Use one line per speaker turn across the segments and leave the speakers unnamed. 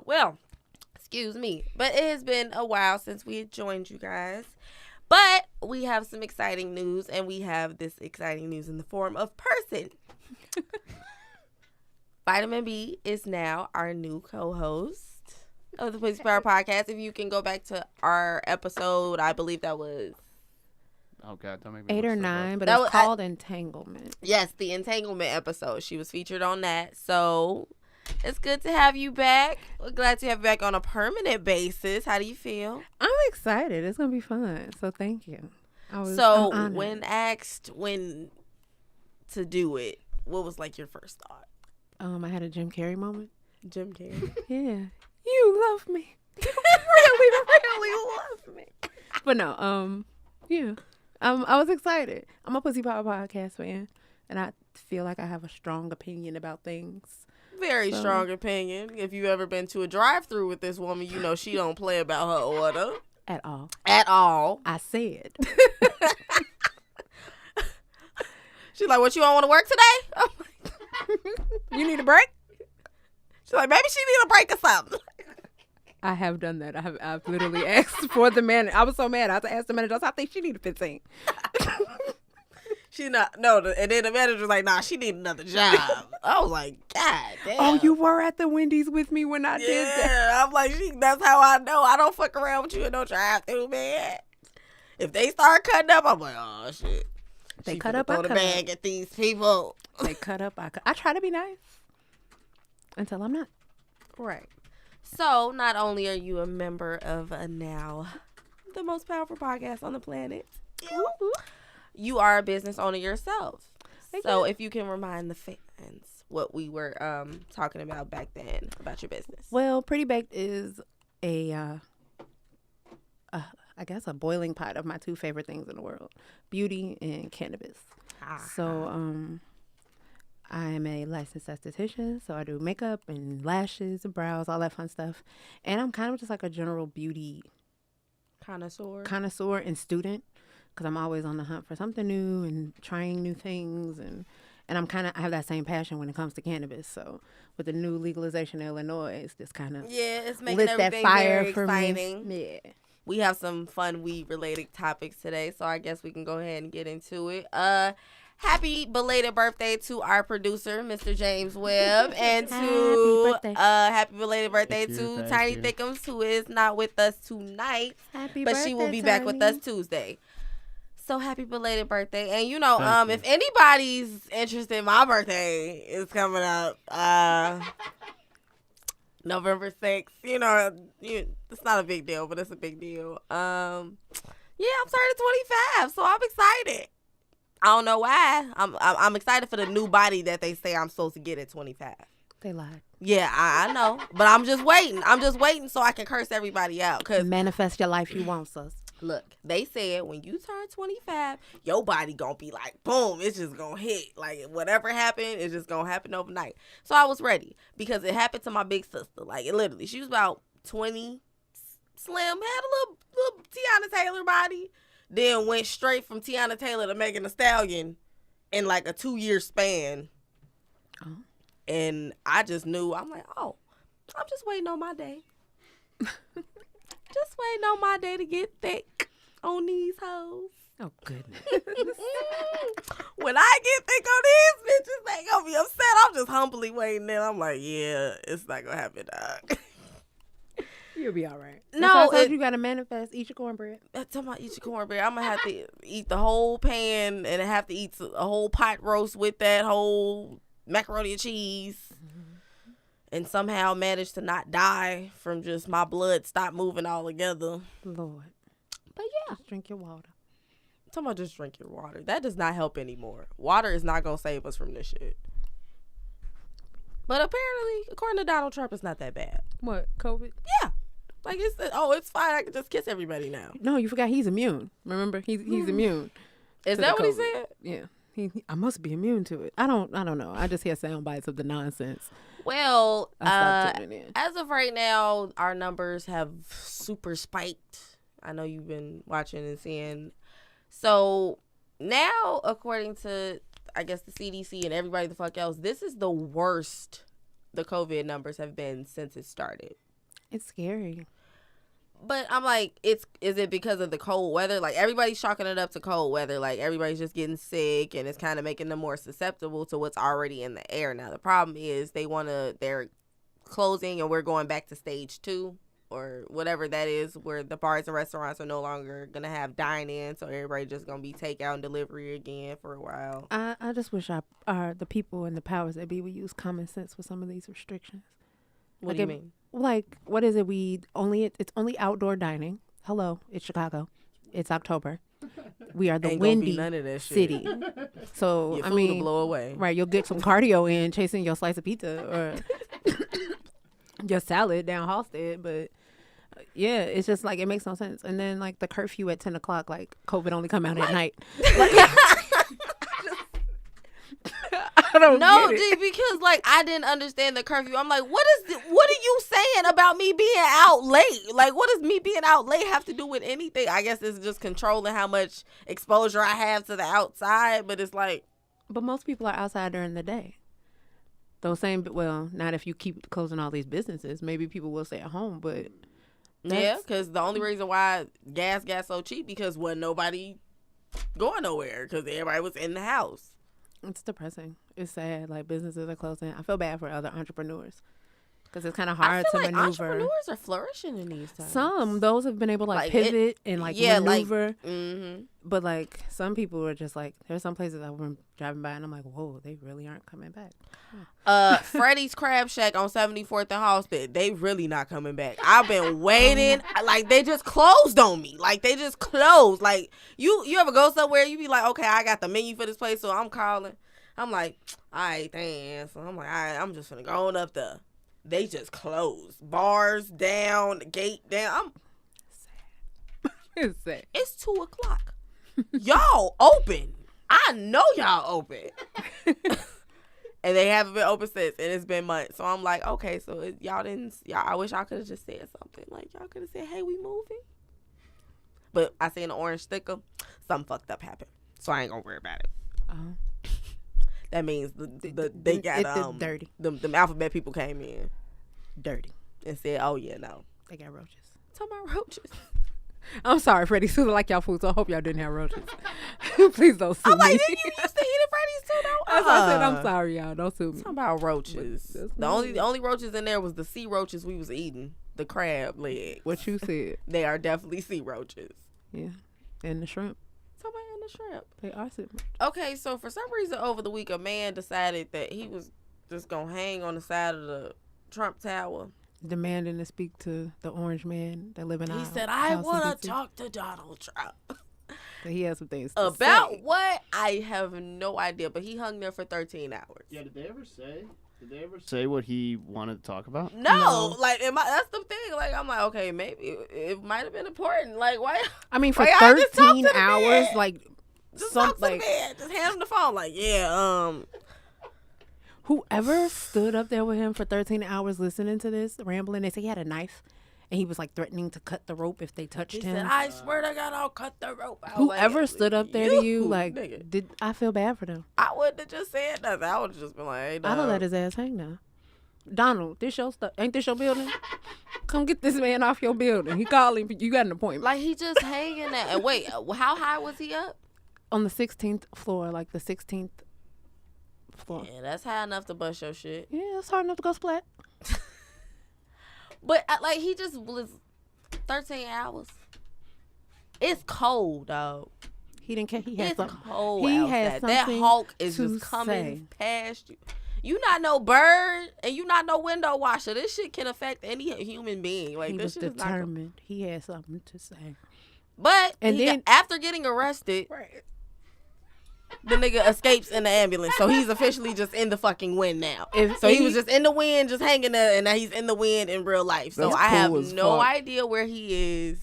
Well, excuse me. But it has been a while since we had joined you guys. But we have some exciting news, and we have this exciting news in the form of person. Vitamin B is now our new co-host of the Pussy Power Podcast. If you can go back to our episode, I believe that was...
Oh, God, don't make me
8 or
look stuff
9,
up.
but
That
it was
was-
called Entanglement.
Yes, the Entanglement episode. She was featured on that. So it's good to have you back. We're glad to have you back on a permanent basis. How do you feel?
I'm excited. It's going to be fun. So thank you. I'm honored.
When asked when to do it, what was like your first thought?
I had a Jim Carrey moment.
Jim Carrey.
Yeah. You love me. You really love me. But no, yeah. I was excited. I'm a Pussy Power Podcast fan, and I feel like I have a strong opinion about things.
Very strong opinion. If you've ever been to a drive-thru with this woman, you know she don't play about her order.
At all.
At all.
I said.
She's like, what, you don't want to work today? I'm like,
You need a break?
she's like, maybe she need a break or something.
I have done that. I've literally asked for the manager. I was so mad. I asked the manager. I think she needed 15.
And then the manager was like, nah, she need another job. I was like, God damn.
Oh, you were at the Wendy's with me when I did that.
Yeah, I'm like, that's how I know. I don't fuck around with you and don't drive through, man. If they start cutting up, I'm like, oh, shit.
They
She
cut
finna
up, I
throw the
cut
bag
up.
at these people.
They cut up, I try to be nice until I'm not.
Right. So, not only are you a member of now the most powerful podcast on the planet, you are a business owner yourself. So, if you can remind the fans what we were talking about back then about your business.
Well, Pretty Baked is I guess a boiling pot of my two favorite things in the world, beauty and cannabis. So I am a licensed esthetician, so I do makeup and lashes and brows, all that fun stuff. And I'm kind of just like a general beauty connoisseur and student, because I'm always on the hunt for something new and trying new things. And I have that same passion when it comes to cannabis. So with the new legalization in Illinois, it's just kind of
it's making
lit
everything
that fire
very
for
exciting.
me. Yeah.
We have some fun weed-related topics today, so I guess we can go ahead and get into it. Happy belated birthday to our producer, Mr. James Webb, and happy belated birthday to Tiny Thickums, who is not with us tonight, but she will be back with us Tuesday. So happy belated birthday. And if anybody's interested, my birthday is coming up November 6th. It's not a big deal, but it's a big deal. I'm turning 25, so I'm excited. I don't know why. I'm excited for the new body that they say I'm supposed to get at 25.
They lied.
Yeah, I know. But I'm just waiting. So I can curse everybody out. Cause
Manifest your life you want, sis.
look, they said when you turn 25, your body gonna be like, boom, it's just gonna hit. Like, whatever happened, it's just gonna happen overnight. So I was ready because it happened to my big sister. Like, it literally, she was about 20, slim, had a little Tiana Taylor body. Then went straight from Tiana Taylor to Megan Thee Stallion in like a 2-year span.
Oh.
And I just knew, I'm like, oh, I'm just waiting on my day. Just waiting on my day to get thick on these hoes.
Oh, goodness.
When I get thick on these bitches, they gonna be upset. I'm just humbly waiting and I'm like, yeah, it's not gonna happen, dog.
You'll be all right.
No,
you gotta manifest. Eat your cornbread.
Talking about eat your cornbread, I'm gonna have to eat the whole pan and I have to eat a whole pot roast with that whole macaroni and cheese. Mm-hmm. And somehow manage to not die from just my blood stop moving all together.
Lord.
But yeah.
Just drink your water.
I'm talking about just drink your water. That does not help anymore. Water is not gonna save us from this shit. But apparently, according to Donald Trump, it's not that bad.
What, COVID?
Yeah. Like, it's fine. I can just kiss everybody now.
No, you forgot he's immune. Remember? He's immune.
Is that what he said?
Yeah. I must be immune to it. I don't know. I just hear sound bites of the nonsense.
Well,
I stopped tuning in.
as of right now, our numbers have super spiked. I know you've been watching and seeing. So now, according to, I guess, the CDC and everybody the fuck else, this is the worst the COVID numbers have been since it started.
It's scary.
But I'm like, is it because of the cold weather? Like, everybody's chalking it up to cold weather. Like, everybody's just getting sick, and it's kind of making them more susceptible to what's already in the air. Now, the problem is they're closing, and we're going back to stage 2 or whatever that is, where the bars and restaurants are no longer going to have dine-in, so everybody just going to be takeout and delivery again for a while.
I just wish the people and the powers that be would use common sense with some of these restrictions.
What do you mean?
Like, what is it? It's only outdoor dining. Hello, it's Chicago. It's October. We are the windy city. So,
your food will blow away.
Right, you'll get some cardio in chasing your slice of pizza or your salad down Halstead. But, yeah, it's just like, it makes no sense. And then, like, the curfew at 10 o'clock, like, COVID only come out at night. Like, I don't
know,
get it.
because like I didn't understand the curfew. I'm like, what are you saying about me being out late? Like, what does me being out late have to do with anything? I guess it's just controlling how much exposure I have to the outside. But it's like,
but most people are outside during the day. Not if you keep closing all these businesses. Maybe people will stay at home, but
yeah, because the only reason why gas got so cheap because wasn't nobody going nowhere because everybody was in the house.
It's depressing. It's sad. Like, businesses are closing. I feel bad for other entrepreneurs because it's kind of hard to maneuver.
Entrepreneurs are flourishing in these times.
Those have been able to like pivot and like maneuver.
Mm-hmm.
But like some people are just like, there's some places I've been driving by and I'm like, whoa, they really aren't coming back.
Freddy's Crab Shack on 74th and Halstead, they really not coming back. I've been waiting. Like, they just closed on me. Like, they just closed. Like, you ever go somewhere, you be like, okay, I got the menu for this place, so I'm calling. I'm like, all right, thanks. So I'm like, all right, I'm just gonna go on up there. They just closed. Bars down, gate down.
It's sad.
It's 2 o'clock. Y'all open. I know y'all open. And they haven't been open since, and it's been months. So I'm like, okay, so I wish y'all could have just said something. Like, y'all could have said, hey, we moving. But I seen an orange sticker. Something fucked up happened. So I ain't gonna worry about it. That means they got
dirty.
The alphabet people came in
dirty
and said, oh yeah, no.
They got roaches.
Talking about roaches.
I'm sorry, Freddy's too like y'all food, so I hope y'all didn't have roaches. Please don't sue me.
I'm like, didn't you used to eat at Freddy's too, though?
I said, I'm sorry, y'all. Don't sue me.
Talking about roaches. The only roaches in there was the sea roaches we was eating. The crab legs.
What you said.
They are definitely sea roaches.
Yeah. And the shrimp.
Talking about the shrimp.
They are sea roaches.
Okay, so for some reason over the week, a man decided that he was just going to hang on the side of the Trump Tower.
Demanding to speak to the orange man that live in our house.
He said, I want to talk to Donald Trump.
So he has some things to
about
say.
What? I have no idea, but he hung there for 13 hours.
Yeah, did they ever say what he wanted to talk about?
No. Like, that's the thing. Like, I'm like, okay, maybe it might have been important. Like, why?
I mean, for 13 hours, like,
just talk to the man. Just hand him the phone. Like, yeah,
Whoever stood up there with him for 13 hours listening to this, rambling, they say he had a knife, and he was, like, threatening to cut the rope if they touched him.
He said, I swear to God, I'll cut the rope out.
Whoever stood up there to you, like,
nigga.
I feel bad for them.
I wouldn't have just said nothing. I would have just been like, hey, dog.
I'd have let his ass hang now. Donald, this your stuff. Ain't this your building? Come get this man off your building. He calling. You got an appointment.
Like, he just hanging there. And wait, how high was he up?
On the 16th floor, like the 16th floor.
Yeah, that's high enough to bust your shit.
Yeah, it's hard enough to go splat.
But, like, he just was 13 hours. It's cold, dog.
He didn't care. He had
it's
something.
cold
He
outside.
had something.
That hawk is
to
just coming
say.
past you. You not no bird, and you not no window washer. This shit can affect any human being. Like,
He
this
was
shit
determined. He had something to say.
But
And then
after getting arrested,
right.
the nigga escapes in the ambulance. So he's officially just in the fucking wind now.
So
he was just in the wind, just hanging there, and now he's in the wind in real life. So
That's
I have
cool as
no
fuck.
idea where he is.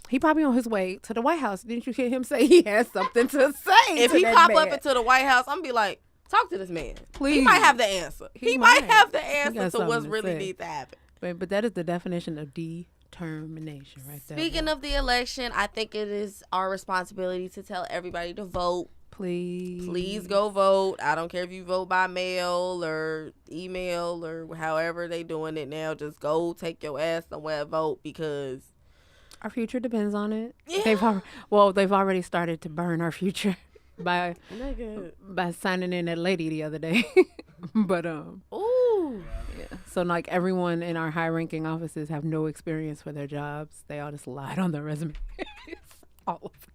He probably on his way to the White House. Didn't you hear him say he has something to say?
If
to
he
that
pop
man?
up into the White House, I'm gonna be like, talk to this man.
Please.
He might have the answer. He might have the answer to what really needs to happen.
But that is the definition of determination right there.
Speaking of the election, I think it is our responsibility to tell everybody to vote. Please go vote. I don't care if you vote by mail or email or however they doing it now. Just go take your ass somewhere and vote because
our future depends on it.
Yeah.
They've already started to burn our future by signing in that lady the other day. But
ooh.
Yeah. So like everyone in our high ranking offices have no experience for their jobs. They all just lied on their resume. All of them.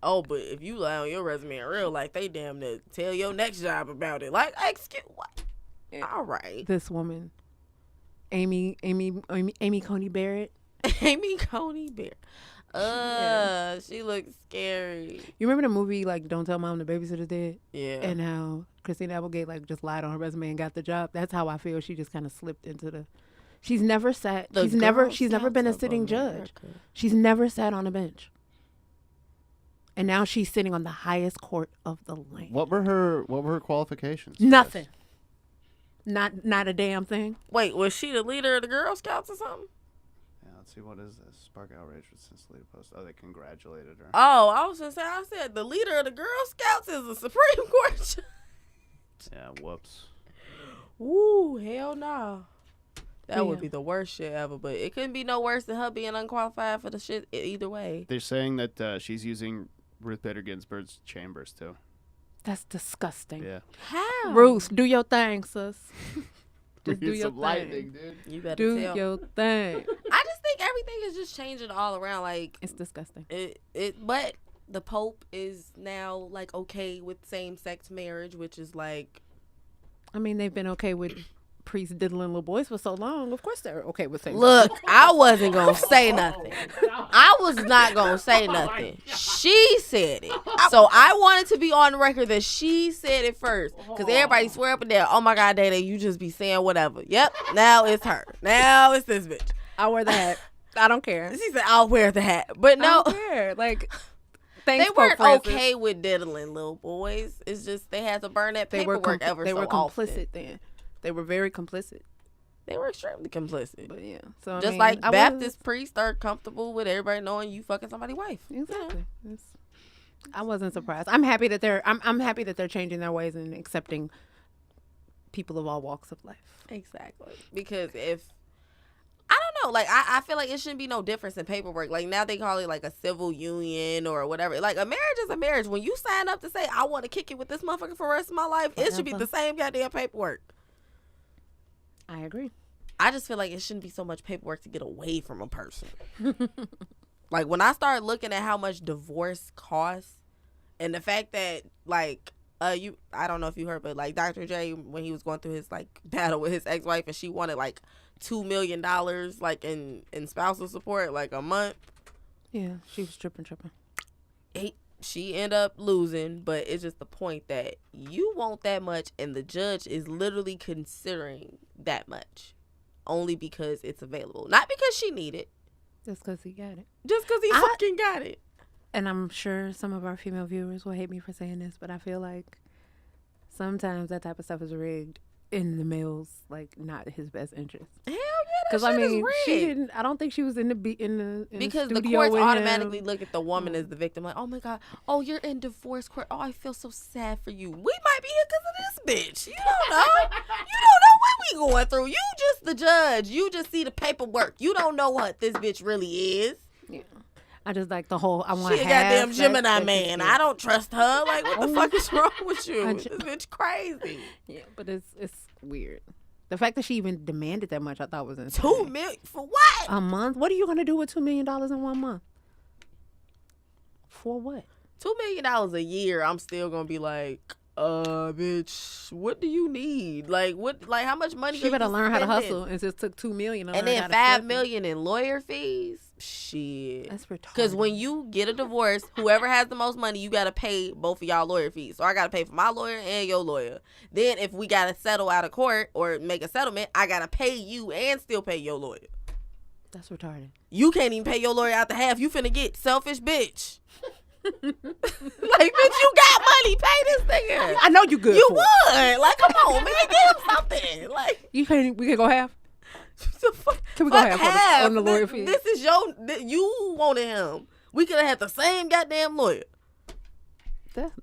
Oh, but if you lie on your resume in real life, they damn near tell your next job about it. Like, excuse what? Yeah. All right.
This woman, Amy Coney Barrett.
Amy Coney Barrett. She looks scary.
You remember the movie like Don't Tell Mom the Babysitter's Dead?
Yeah.
And how Christina Applegate like just lied on her resume and got the job. That's how I feel. She just kind of slipped into the. She's never sat. She's never been a sitting judge. She's never sat on a bench. And now she's sitting on the highest court of the land.
What were her qualifications?
Nothing. Not a damn thing.
Wait, was she the leader of the Girl Scouts or something?
Let's see, what is this? Spark outrage since lead post. Oh, they congratulated her.
Oh, I was just saying. I said the leader of the Girl Scouts is the Supreme Court judge.
Yeah, whoops.
Ooh, hell no. That would be the worst shit ever. But it couldn't be no worse than her being unqualified for the shit either way.
They're saying that she's using Ruth Bader Ginsburg's chambers too.
That's disgusting.
Yeah.
How?
Ruth, do your thing, sis.
Just do your lightning, dude.
You better
do
tell.
your thing.
I just think everything is just changing all around. Like
it's disgusting.
But the Pope is now like okay with same-sex marriage, which is like.
I mean, they've been okay with priests diddling little boys for so long. Of course, they're okay with same.
Look, I wasn't gonna say nothing. I was not gonna say nothing. She said it, so I wanted to be on the record that she said it first, because everybody swear up and down. Oh my God, Dada, you just be saying whatever. Yep, now it's her. Now it's this bitch.
I'll wear the hat. I don't care.
She said, "I'll wear the hat," but no,
I don't care. Like.
They weren't okay with diddling little boys. It's just they had to burn that paperwork
They were complicit then. They were very complicit.
They were extremely complicit.
But yeah, so
just like Baptist priests are comfortable with everybody knowing you fucking somebody's wife.
Exactly. Yeah. I wasn't surprised. I'm happy that I'm happy that they're changing their ways and accepting people of all walks of life.
Exactly. Because if I don't know, like I feel like it shouldn't be no difference in paperwork. Like now they call it like a civil union or whatever. Like a marriage is a marriage. When you sign up to say I want to kick it with this motherfucker for the rest of my life, it should be the same goddamn paperwork.
I agree.
I just feel like it shouldn't be so much paperwork to get away from a person. Like when I started looking at how much divorce costs and the fact that like I don't know if you heard, but like Dr. J, when he was going through his like battle with his ex-wife and she wanted like $2 million like in spousal support like a month.
Yeah, she was tripping.
She ended up losing, but it's just the point that you want that much and the judge is literally considering that much only because it's available. Not because she need it.
Just because he got it.
Just because he fucking got it.
And I'm sure some of our female viewers will hate me for saying this, but I feel like sometimes that type of stuff is rigged in the male's like not his best interest.
Hell yeah,
because I mean she didn't. I don't think she was in the
because
the
the courts automatically look at the woman as the victim. Like, oh my God, oh you're in divorce court. Oh, I feel so sad for you. We might be here because of this bitch. You don't know. You don't know what we going through. You just the judge. You just see the paperwork. You don't know what this bitch really is.
Yeah. I just like the whole. I want.
She a goddamn Gemini man. I don't trust her. Like, what the fuck is wrong with you? This bitch crazy.
Yeah, but it's weird. The fact that she even demanded that much, I thought was insane.
$2 million for what?
A month? What are you gonna do with $2 million in 1 month? For what?
$2 million a year. I'm still gonna be like, bitch, what do you need? Like, what? Like, how much money?
She better learn how to hustle, and just took $2 million.
And then $5 million in lawyer fees. Shit,
that's retarded.
Because when you get a divorce, whoever has the most money, you gotta pay both of y'all lawyer fees. So I gotta pay for my lawyer and your lawyer. Then if we gotta settle out of court or make a settlement, I gotta pay you and still pay your lawyer.
That's retarded.
You can't even pay your lawyer out the half you finna get, selfish bitch. Like, bitch, you got money. Pay this nigga.
I know you good.
You would. Like, come on, man. Give him something. Like,
we can go half. Can we go
half
on the lawyer fee?
This is you wanted him. We could have had the same goddamn lawyer.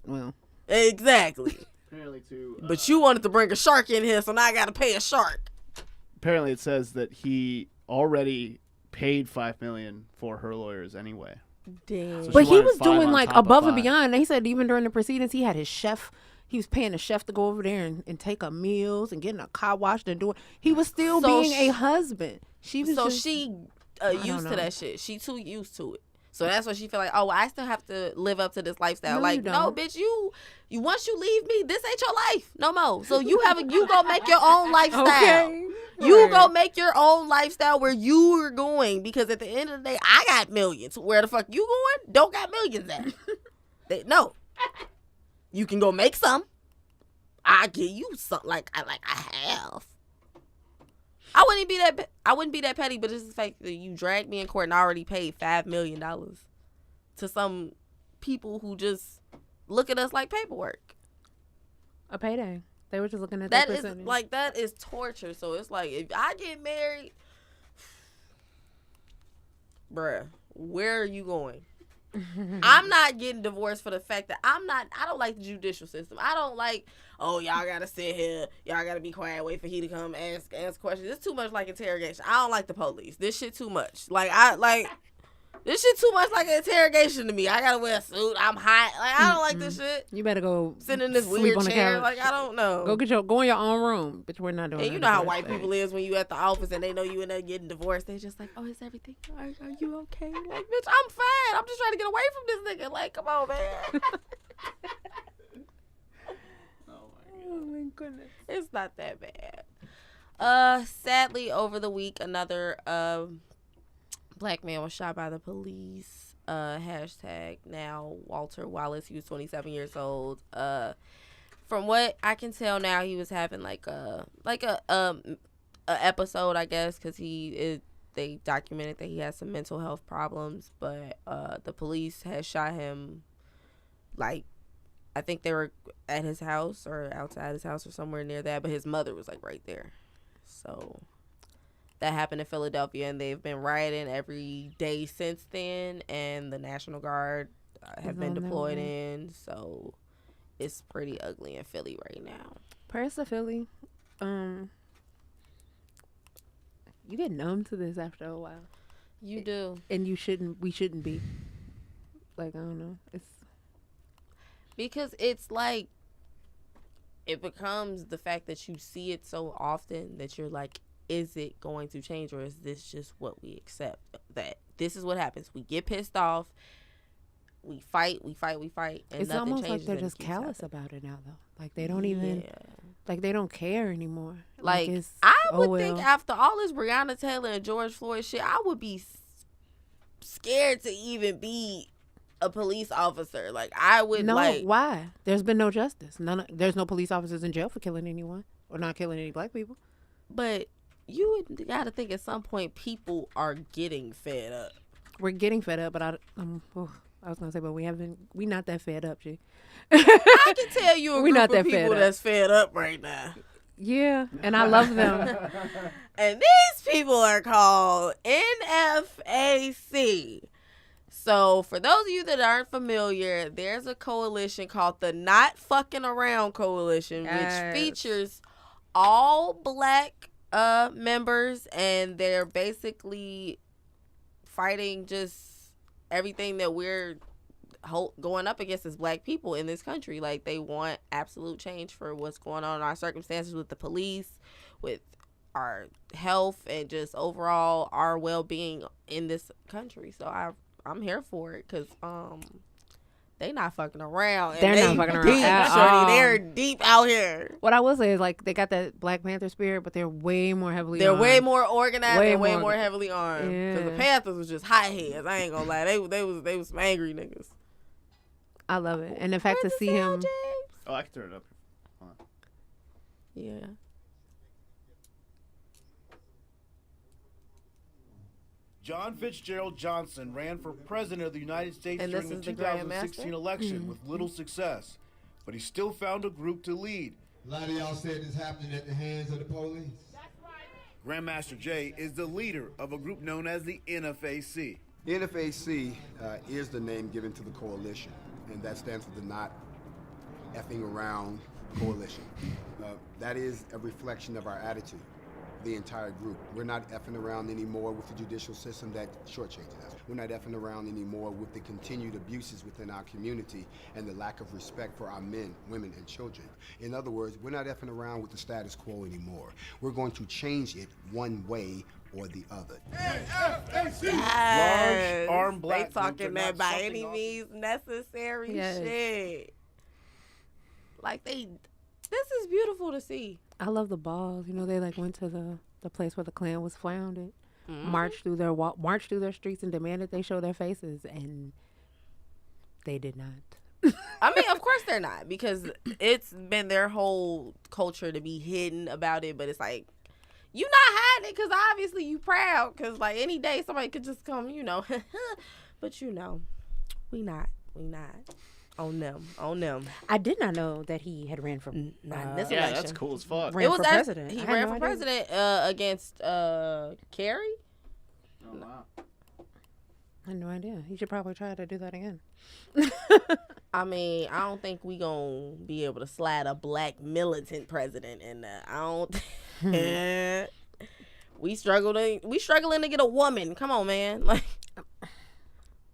Well,
exactly.
Apparently, too.
But you wanted to bring a shark in here, so now I got to pay a shark.
Apparently, it says that he already paid $5 million for her lawyers anyway.
Damn.
So
but
she
he
wanted
was
5
doing
on
like
top of
above and
5.
beyond. They said even during the proceedings, he had his chef. He was paying the chef to go over there and take up meals and getting a car washed and doing. He was still being a husband. She was
used to that shit. She too used to it. So that's why she feel like, oh, well, I still have to live up to this lifestyle.
No,
like,
you don't.
no, bitch, you once you leave me, this ain't your life no more. So you go make your own lifestyle.
Okay.
You go make your own lifestyle where you are going, because at the end of the day, I got millions. Where the fuck you going? Don't got millions at. No. You can go make some. I give you some. Like I have. I wouldn't be that petty, but it's the fact that you dragged me in court and I already paid $5 million to some people who just look at us like paperwork.
A payday. They were just looking at
that. That is torture. So it's like, if I get married, bruh, where are you going? I'm not getting divorced for the fact that I don't like the judicial system. I don't like, oh, y'all gotta sit here, y'all gotta be quiet, wait for he to come ask questions. It's too much like interrogation. I don't like the police. This shit too much. This shit too much like an interrogation to me. I gotta wear a suit. I'm hot. Like, I don't like this shit.
You better go
sit in this
sleep
weird
on the
chair.
couch.
Like, I don't know.
Go in your own room, but we're not doing.
And you know how white people is when you at the office and they know you in there getting divorced. They just like, oh, is everything? Are you okay? Like, bitch, I'm fine. I'm just trying to get away from this nigga. Like, come on, man.
Oh my goodness.
It's not that bad. Sadly, over the week, another black man was shot by the police. Hashtag now Walter Wallace. He was 27 years old. From what I can tell now, he was having like a episode, I guess, because they documented that he had some mental health problems. But the police had shot him. Like, I think they were at his house or outside his house or somewhere near that. But his mother was like right there. So that happened in Philadelphia, and they've been rioting every day since then, and the National Guard have been deployed in, so it's pretty ugly in Philly right now.
Prayers to Philly. You get numb to this after a while.
You do.
And we shouldn't be. Like, I don't know. It's
because it's like, it becomes the fact that you see it so often that you're like, is it going to change, or is this just what we accept? That this is what happens. We get pissed off. We fight. And
it's
nothing
almost
changes,
like they're just callous about it now, though. Like, they don't even, like, they don't care anymore.
Like
it's,
I would think after all this Breonna Taylor and George Floyd shit, I would be scared to even be a police officer. Like, I would.
No,
like,
why? There's been no justice. There's no police officers in jail for killing anyone or not killing any black people.
But you would got to think at some point people are getting fed up.
We're getting fed up, but I was gonna say, but we not that fed up, G.
I can tell you a
we
group
not
of
that
people that's fed up right now.
Yeah, and I love them.
And these people are called NFAC. So for those of you that aren't familiar, there's a coalition called the Not Fucking Around Coalition, which features all black members, and they're basically fighting just everything that we're going up against as black people in this country. Like, they want absolute change for what's going on in our circumstances with the police, with our health, and just overall our well-being in this country. So I'm here for it, because they not fucking around.
They're not fucking around at
all. They're deep out here.
What I will say is, like, they got that Black Panther spirit, but they're way more heavily
armed.
way
more organized and way more heavily armed. Because the Panthers was just hotheads. I ain't gonna lie. They was some angry niggas.
I love it. And the fact to see him.
James?
Oh, I can turn it up. Hold on.
Yeah.
John Fitzgerald Johnson ran for president of the United States
and
during the 2016 election with little success, but he still found a group to lead.
A lot of y'all said it's happening at the hands of the police.
Grandmaster Jay is the leader of a group known as the NFAC.
NFAC is the name given to the coalition, and that stands for the Not Effing Around Coalition. That is a reflection of our attitude, the entire group. We're not effing around anymore with the judicial system that shortchanges us. We're not effing around anymore with the continued abuses within our community and the lack of respect for our men, women, and children. In other words, we're not effing around with the status quo anymore. We're going to change it one way or the other.
Yes.
Large armed black
They talking
groups are
that
not
by
something
any
off-
means necessary
Yes.
shit. Like this is beautiful to see.
I love the balls. You know, they like went to the place where the Klan was founded,
Mm-hmm.
marched through their streets and demanded they show their faces, and they did not.
I mean, of course they're not, because it's been their whole culture to be hidden about it. But it's like, you not hiding it because obviously you proud. Because like any day somebody could just come, you know. But you know, we not on them.
I did not know that he had ran for
Not in this
Yeah,
election.
that's cool as fuck.
Ran
It was
for
actually-
president.
He
I had
ran
no
for
idea.
president against Kerry.
Oh, wow.
I had no idea. He should probably try to do that again.
I mean, I don't think we gonna be able to slide a black militant president in there. I don't. We struggling to get a woman. Come on, man. Like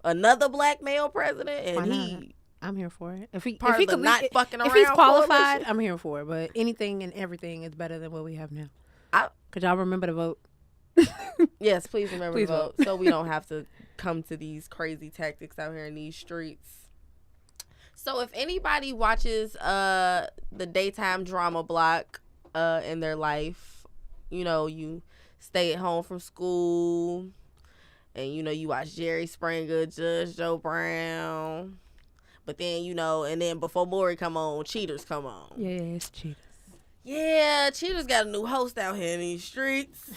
another black male president, and
Why not?
he
I'm here for it. If he
part
if he
of the
could
not fucking
if he's
around
qualified,
coalition.
I'm here for it. But anything and everything is better than what we have now.
I-
Could y'all remember to vote?
Yes, please remember
Please
to vote so we don't have to come to these crazy tactics out here in these streets. So if anybody watches the daytime drama block in their life, you know, you stay at home from school and you know you watch Jerry Springer, Judge Joe Brown, but then you know, and then before Maury come on, Cheetahs come on.
Yes, Cheetahs.
Yeah, Cheetahs got a new host out here in these streets.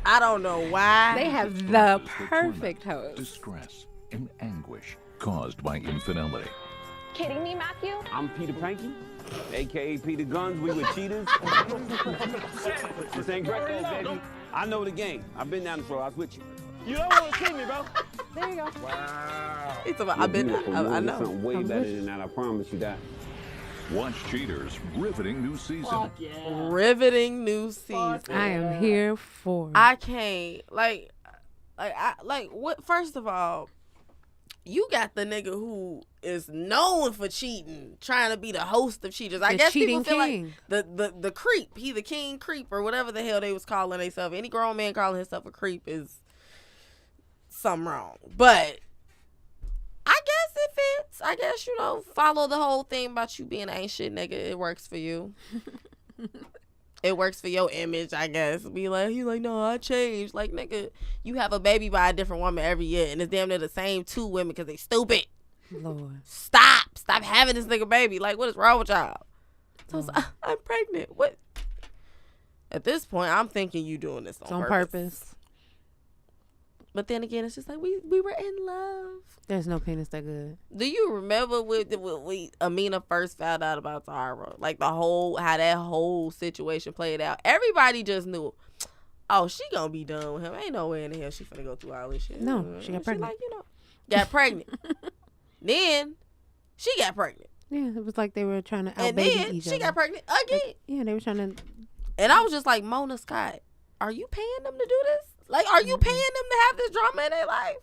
I don't know why.
They have the perfect host.
Distress and anguish caused by infidelity.
Kidding me, Matthew?
I'm Peter Panky, a.k.a. Peter Guns. We with Cheetahs. This ain't Greco, baby. I know the game. I've been down the floor. I was with you. You don't want to see me, bro.
There you go.
Wow.
It's about, I've been, I know.
Something way better than that. I promise you that.
Watch Cheaters' riveting new season.
Riveting new season.
I am here for it.
I can't what? First of all, you got the nigga who is known for cheating, trying to be the host of Cheaters. I
The
guess
cheating
people feel
king.
like the creep. He the king creep or whatever the hell they was calling themselves. Any grown man calling himself a creep is something wrong. But I guess it fits. I guess, you know, follow the whole thing about you being ain't shit nigga. It works for you. It works for your image, I guess. Be like, you like, no, I changed. Like, nigga, you have a baby by a different woman every year, and it's damn near the same two women because they stupid.
Lord.
Stop having this nigga baby. Like, what is wrong with y'all? So it's like, I'm pregnant. What? At this point, I'm thinking you doing this
It's
on
on
purpose.
purpose.
But then again, it's just like we were in love.
There's no penis that good.
Do you remember when Amina first found out about Tara? Like how that whole situation played out. Everybody just knew, oh, she gonna be done with him. Ain't no way in the hell she finna go through all this shit.
No, she got pregnant.
Like, you know, got pregnant. Then she got pregnant.
Yeah, it was like they were trying to
And
outbaby
then
each
she
other.
got pregnant again.
Yeah, they were trying to.
And I was just like, Mona Scott, are you paying them to do this? Like, are you paying them to have this drama in their life?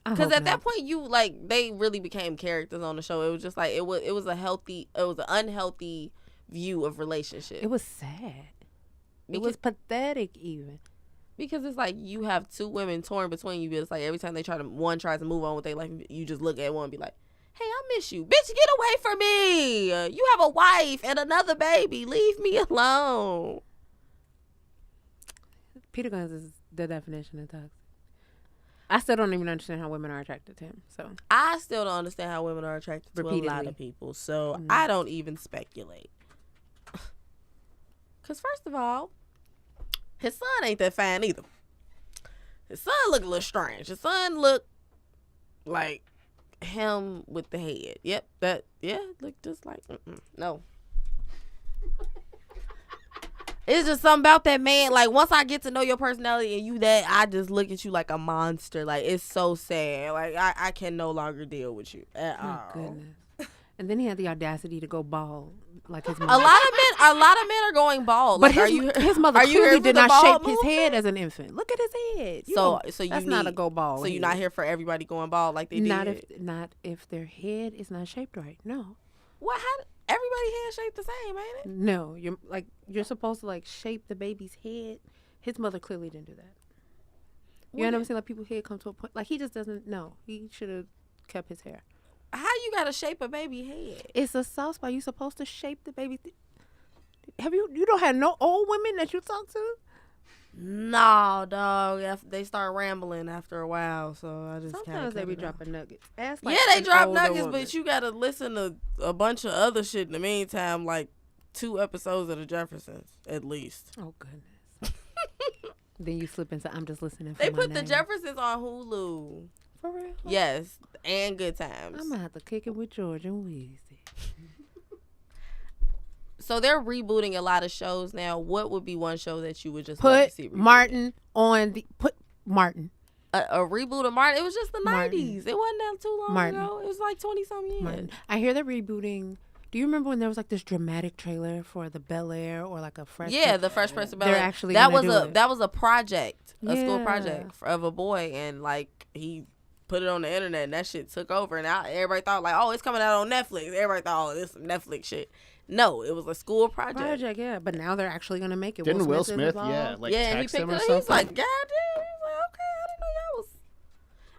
Because at that point, they really became characters on the show. It was just like it was an unhealthy view of relationship.
It was sad. It was pathetic, even.
Because it's like you have two women torn between you. But it's like every time one tries to move on with their life, you just look at one and be like, hey, I miss you. Bitch, get away from me. You have a wife and another baby. Leave me alone.
Peter Guns is the definition of toxic. I still don't even understand how women are attracted to him. So
I still don't understand how women are attracted to a lot
Repeatedly.
of people. So I don't even speculate. Because first of all, his son ain't that fine either. His son look a little strange. His son look like him with the head. Yep, look just like, no. It's just something about that man. Like, once I get to know your personality and you that, I just look at you like a monster. Like, it's so sad. Like, I can no longer deal with you at all.
Goodness. And then he had the audacity to go bald, like his
A
mother.
lot of men are going bald.
But
like,
his mother clearly did not shape his head as an infant. Look at his head. That's not a go bald.
So you're not here for everybody going bald like they did.
Not if their head is not shaped right. No.
What? How? Everybody head shaped the same, ain't it?
No, you're supposed to like shape the baby's head. His mother clearly didn't do that. You never seen like people's head come to a point like he just doesn't know. He should have kept his hair.
How you gotta shape a baby head?
It's a soft spot. You supposed to shape the baby. You don't have no old women that you talk to?
No, dog. They start rambling after a while, so I just
sometimes they be dropping nuggets.
They drop nuggets, but you gotta listen to a bunch of other shit in the meantime, like 2 episodes of the Jeffersons at least.
Oh goodness. Then you slip into I'm just listening. For
they
my
put
name.
the Jeffersons on Hulu.
For real?
Yes, and Good Times.
I'm gonna have to kick it with George and Weezy.
So they're rebooting a lot of shows now. What would be one show that you would just
put
love to see rebooted?
Martin on the Martin.
A reboot of Martin. It was just the
Martin.
90s. It wasn't that too long
Martin.
ago. It was like 20-something years.
Martin. I hear they're rebooting. Do you remember when there was like this dramatic trailer for the Bel Air or like a Fresh?
Yeah, the Fresh Prince of Bel Air.
They're actually
that
gonna
was
do it.
that was a project, a school
Yeah.
project of a boy, and like he put it on the internet, and that shit took over, and everybody thought like, oh, it's coming out on Netflix. Everybody thought, oh, this is some Netflix shit. No, it was a school project.
Yeah, but now they're actually gonna make it.
Didn't Will
is
Smith,
involved.
like
and he
text
picked
him
it
or
up.
something?
He's like, God damn. He's like, okay, I didn't know y'all was.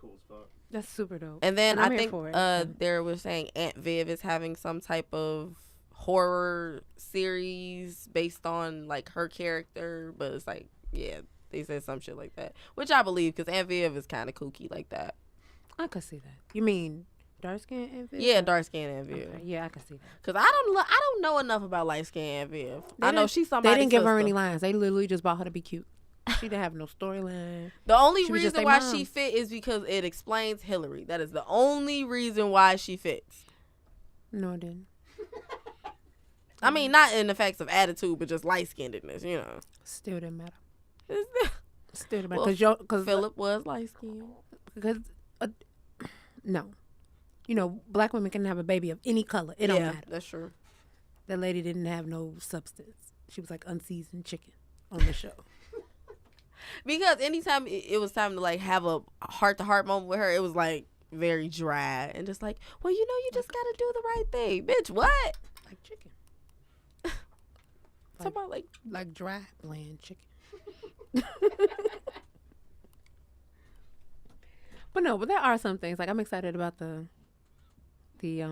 Cool as fuck.
That's super dope.
And then
I'm
I
here
think
for it.
they were saying Aunt Viv is having some type of horror series based on like her character, but it's like, yeah, they said some shit like that, which I believe because Aunt Viv is kind of kooky like that.
I could see that. You mean dark skin Aunt Viv?
Yeah, dark skin Aunt Viv.
Okay, yeah, I can see that.
Cause I don't know enough about light skin Aunt Viv. I know she's somebody.
They didn't give her
sister.
any lines. They literally just bought her to be cute. She didn't have no storyline.
The only
She was just
reason
their
why
mom.
she fit is because it explains Hillary. That is the only reason why she fits.
No, it didn't.
I mean, not in the facts of attitude, but just light skinnedness, you know.
Still didn't matter.
It's-
Still didn't matter.
Well,
Because
Philip was light skinned.
Because no, you know, black women can have a baby of any color. It don't matter.
That's true.
That lady didn't have no substance. She was like unseasoned chicken on the show.
Because anytime it was time to like have a heart-to-heart moment with her, it was like very dry and just like, well, you know, you just gotta do the right thing, bitch. What?
Like chicken.
Somebody
like dry, bland chicken. But there are some things like I'm excited about the we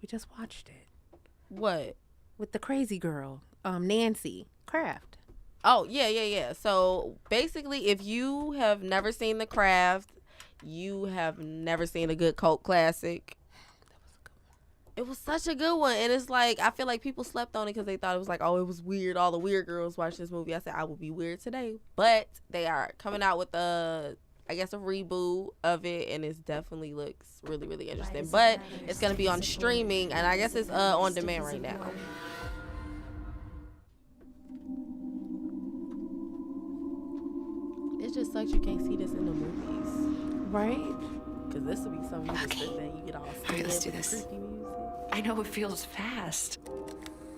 just watched it.
What?
With the crazy girl, Nancy Kraft.
Oh, yeah. So basically, if you have never seen The Craft, you have never seen a good cult classic. It was such a good one. And it's like, I feel like people slept on it because they thought it was like, oh, it was weird. All the weird girls watched this movie. I said, I will be weird today. But they are coming out with a reboot of it. And it definitely looks really, really interesting. But it's going to be on streaming. And I guess it's on demand right now. It just sucks you can't see this in the movies.
Right?
Because this would be something you just sit there and you get all scared
let's do
with
this.
the creepy music.
I know it feels fast,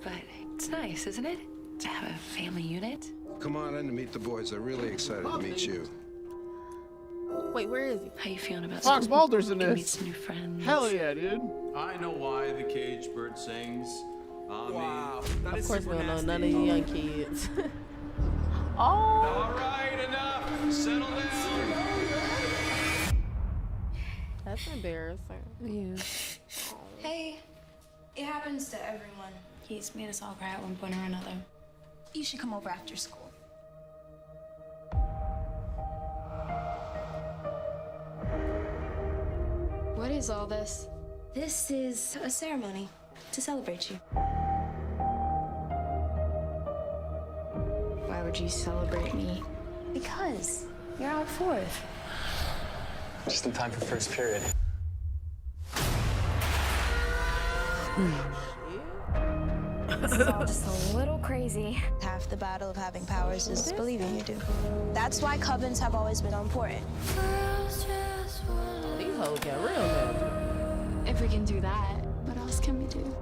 but it's nice, isn't it? To have a family unit.
Come on in to meet the boys. They're really excited to meet you.
Wait, where is he?
How you feeling about
Fox
school?
Mulder's in
You
this.
meet some new friends.
Hell yeah, dude.
I know why the caged bird sings. Wow.
Of course, we don't know none of you young kids. Oh.
All right, enough. Settle down.
That's embarrassing.
Yeah.
Hey, it happens to everyone. He's made us all cry at one point or another. You should come over after school. What is all this? This is a ceremony to celebrate you. Why would you celebrate me? Because you're out fourth.
Just in time for first period.
This is all just a little crazy. Half the battle of having powers is believing you do. That's why covens have always been important.
These hoes got real bad.
If we can do that, what else can we do?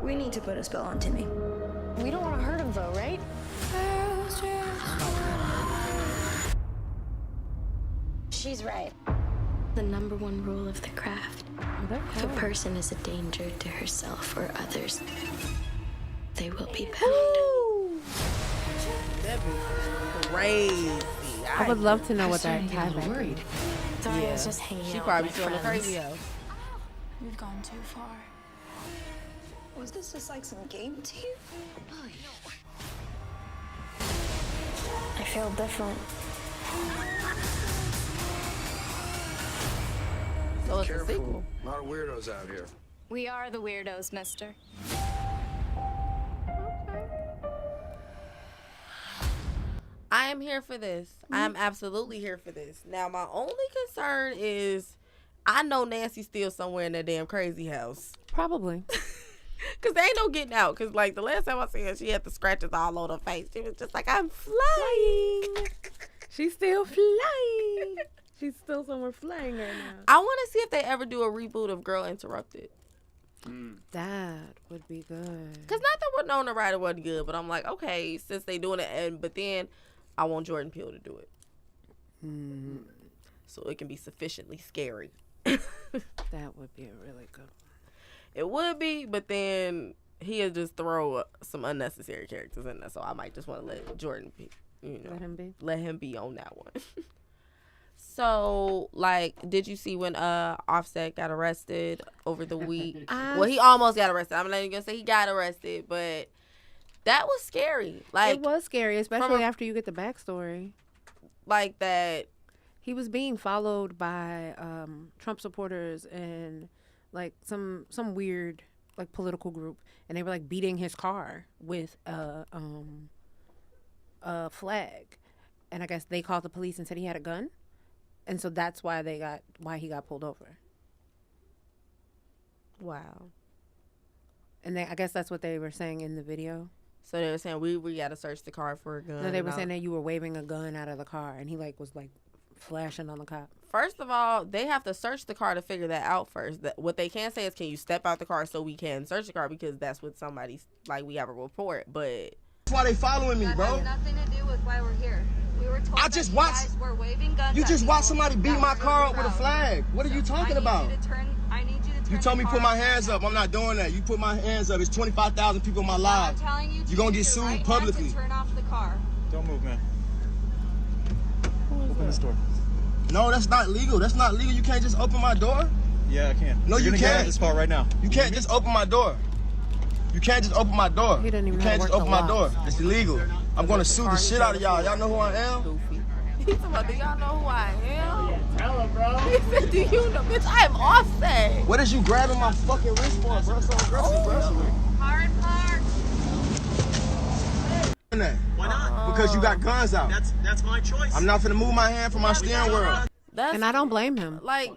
We need to put a spell on Timmy. We don't want to hurt him, though, right? She's right. The number one rule of the craft. If a person is a danger to herself or others, they will be bound.
That be crazy.
I would love to know what that ties back to.
Thought I was just hanging
She
out
probably
with my
feeling
friends.
crazy out.
We've gone too far. Was this just like some game to you? I feel different.
So it's a
Careful.
sequel.
A lot of weirdos out here.
We are the weirdos, mister.
I am here for this. I am absolutely here for this. Now, my only concern is I know Nancy's still somewhere in that damn crazy house.
Probably.
Because there ain't no getting out. Because, like, the last time I seen her, she had the scratches all on her face. She was just like, I'm flying.
She's still flying. She's still somewhere flying right now.
I want to see if they ever do a reboot of Girl Interrupted.
That would be good.
Because not that we're known to write it wasn't good, but I'm like, okay, since they doing it, but then I want Jordan Peele to do it. So it can be sufficiently scary.
That would be a really good one.
It would be, but then he'll just throw some unnecessary characters in there. So I might just want to let Jordan be, let him be on that one. So, like, did you see when Offset got arrested over the week? Well, he almost got arrested. I'm not even gonna say he got arrested, but that was scary. Like,
it was scary, especially after you get the backstory.
Like that,
he was being followed by Trump supporters and like some weird like political group, and they were like beating his car with a flag, and I guess they called the police and said he had a gun. And so that's why he got pulled over.
Wow.
And I guess that's what they were saying in the video.
So they were saying we got to search the car for a gun.
No, they were saying that you were waving a gun out of the car, and he was flashing on the cop.
First of all, they have to search the car to figure that out first. What they can say is, can you step out the car so we can search the car, because that's what somebody's like. We have a report, but
that's why they following me, bro.
That has nothing to do with why we're here. We were told
I just
that
watched.
you guys were waving guns.
You just watched somebody beat my car up with a
crowd.
flag. What are you talking about?
I need you to turn.
You told me
your
put
car
my hands up. I'm not doing that. You put my hands up. It's 25,000 people in my
I'm
live.
telling you.
You're gonna get sued
right now
publicly.
to turn off the car.
Don't move, man. Open this door.
No, that's not legal. That's not legal. You can't just open my door.
Yeah, I can.
No,
You're
you
gonna get out
can't.
of this spot right now.
You can't just open my door. You can't just open my door.
He didn't even
You can't
know
just
to
open
work
my
the
door.
lock.
It's illegal. I'm gonna sue the shit out of y'all. Y'all know who I am?
He's talking about, do y'all know who I am?
Tell him, bro.
He said, do you know? Bitch, I am Offset.
What is you grabbing my fucking wrist for, bro? So aggressive, bro.
Hard park.
Why not? Because you got guns out.
That's my choice.
I'm not finna move my hand from my steering wheel.
And I don't blame him.
Like,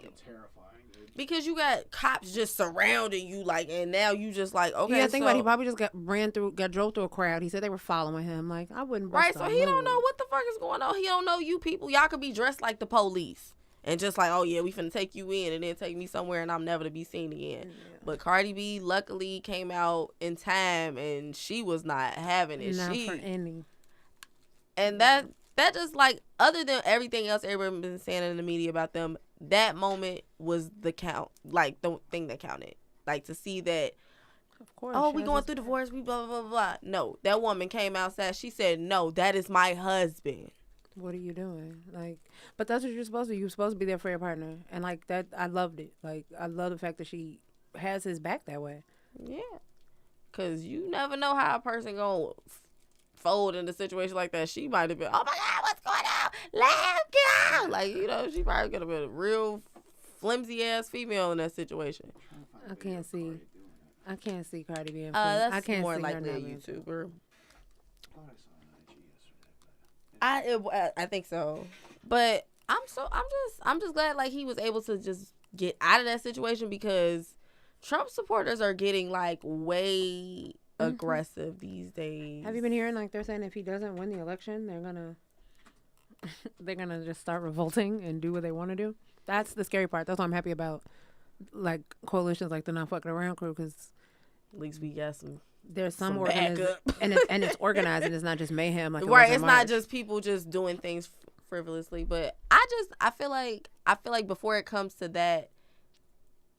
because you got cops just surrounding you, like, and now you just like, okay.
Yeah, think about it. He probably just drove through a crowd. He said they were following him. Like, I wouldn't.
Right, so he don't know what the fuck is going on. He don't know you people. Y'all could be dressed like the police and just like, oh yeah, we finna take you in and then take me somewhere and I'm never to be seen again. Yeah. But Cardi B luckily came out in time and she was not having it.
Not for any.
And that just like, other than everything else everyone been saying in the media about them, that moment was the count, like the thing that counted. Like to see that,
of course,
oh, we going through divorce, we blah, blah, blah, blah. No, that woman came outside. She said, no, that is my husband.
What are you doing? Like, but that's what you're supposed to do. You're supposed to be there for your partner. And like that, I loved it. Like, I love the fact that she has his back that way.
Yeah. Because you never know how a person going to fold in a situation like that. She might have been, oh my God, what's going on? Let him go. Like, you know, she probably could have been a real flimsy ass female in that situation.
I can't see Cardi being.
That's
I can't
more
see
likely a
her
YouTuber. I think so, but I'm just glad like he was able to just get out of that situation, because Trump supporters are getting like way aggressive these days.
Have you been hearing like they're saying if he doesn't win the election, they're gonna just start revolting and do what they want to do? That's the scary part. That's what I'm happy about. Like coalitions like the Not Fucking Around crew, because
at least we got some.
There's some
backup.
and it's organized and it's not just mayhem. Like
right, it's not just people just doing things frivolously. But I feel like before it comes to that,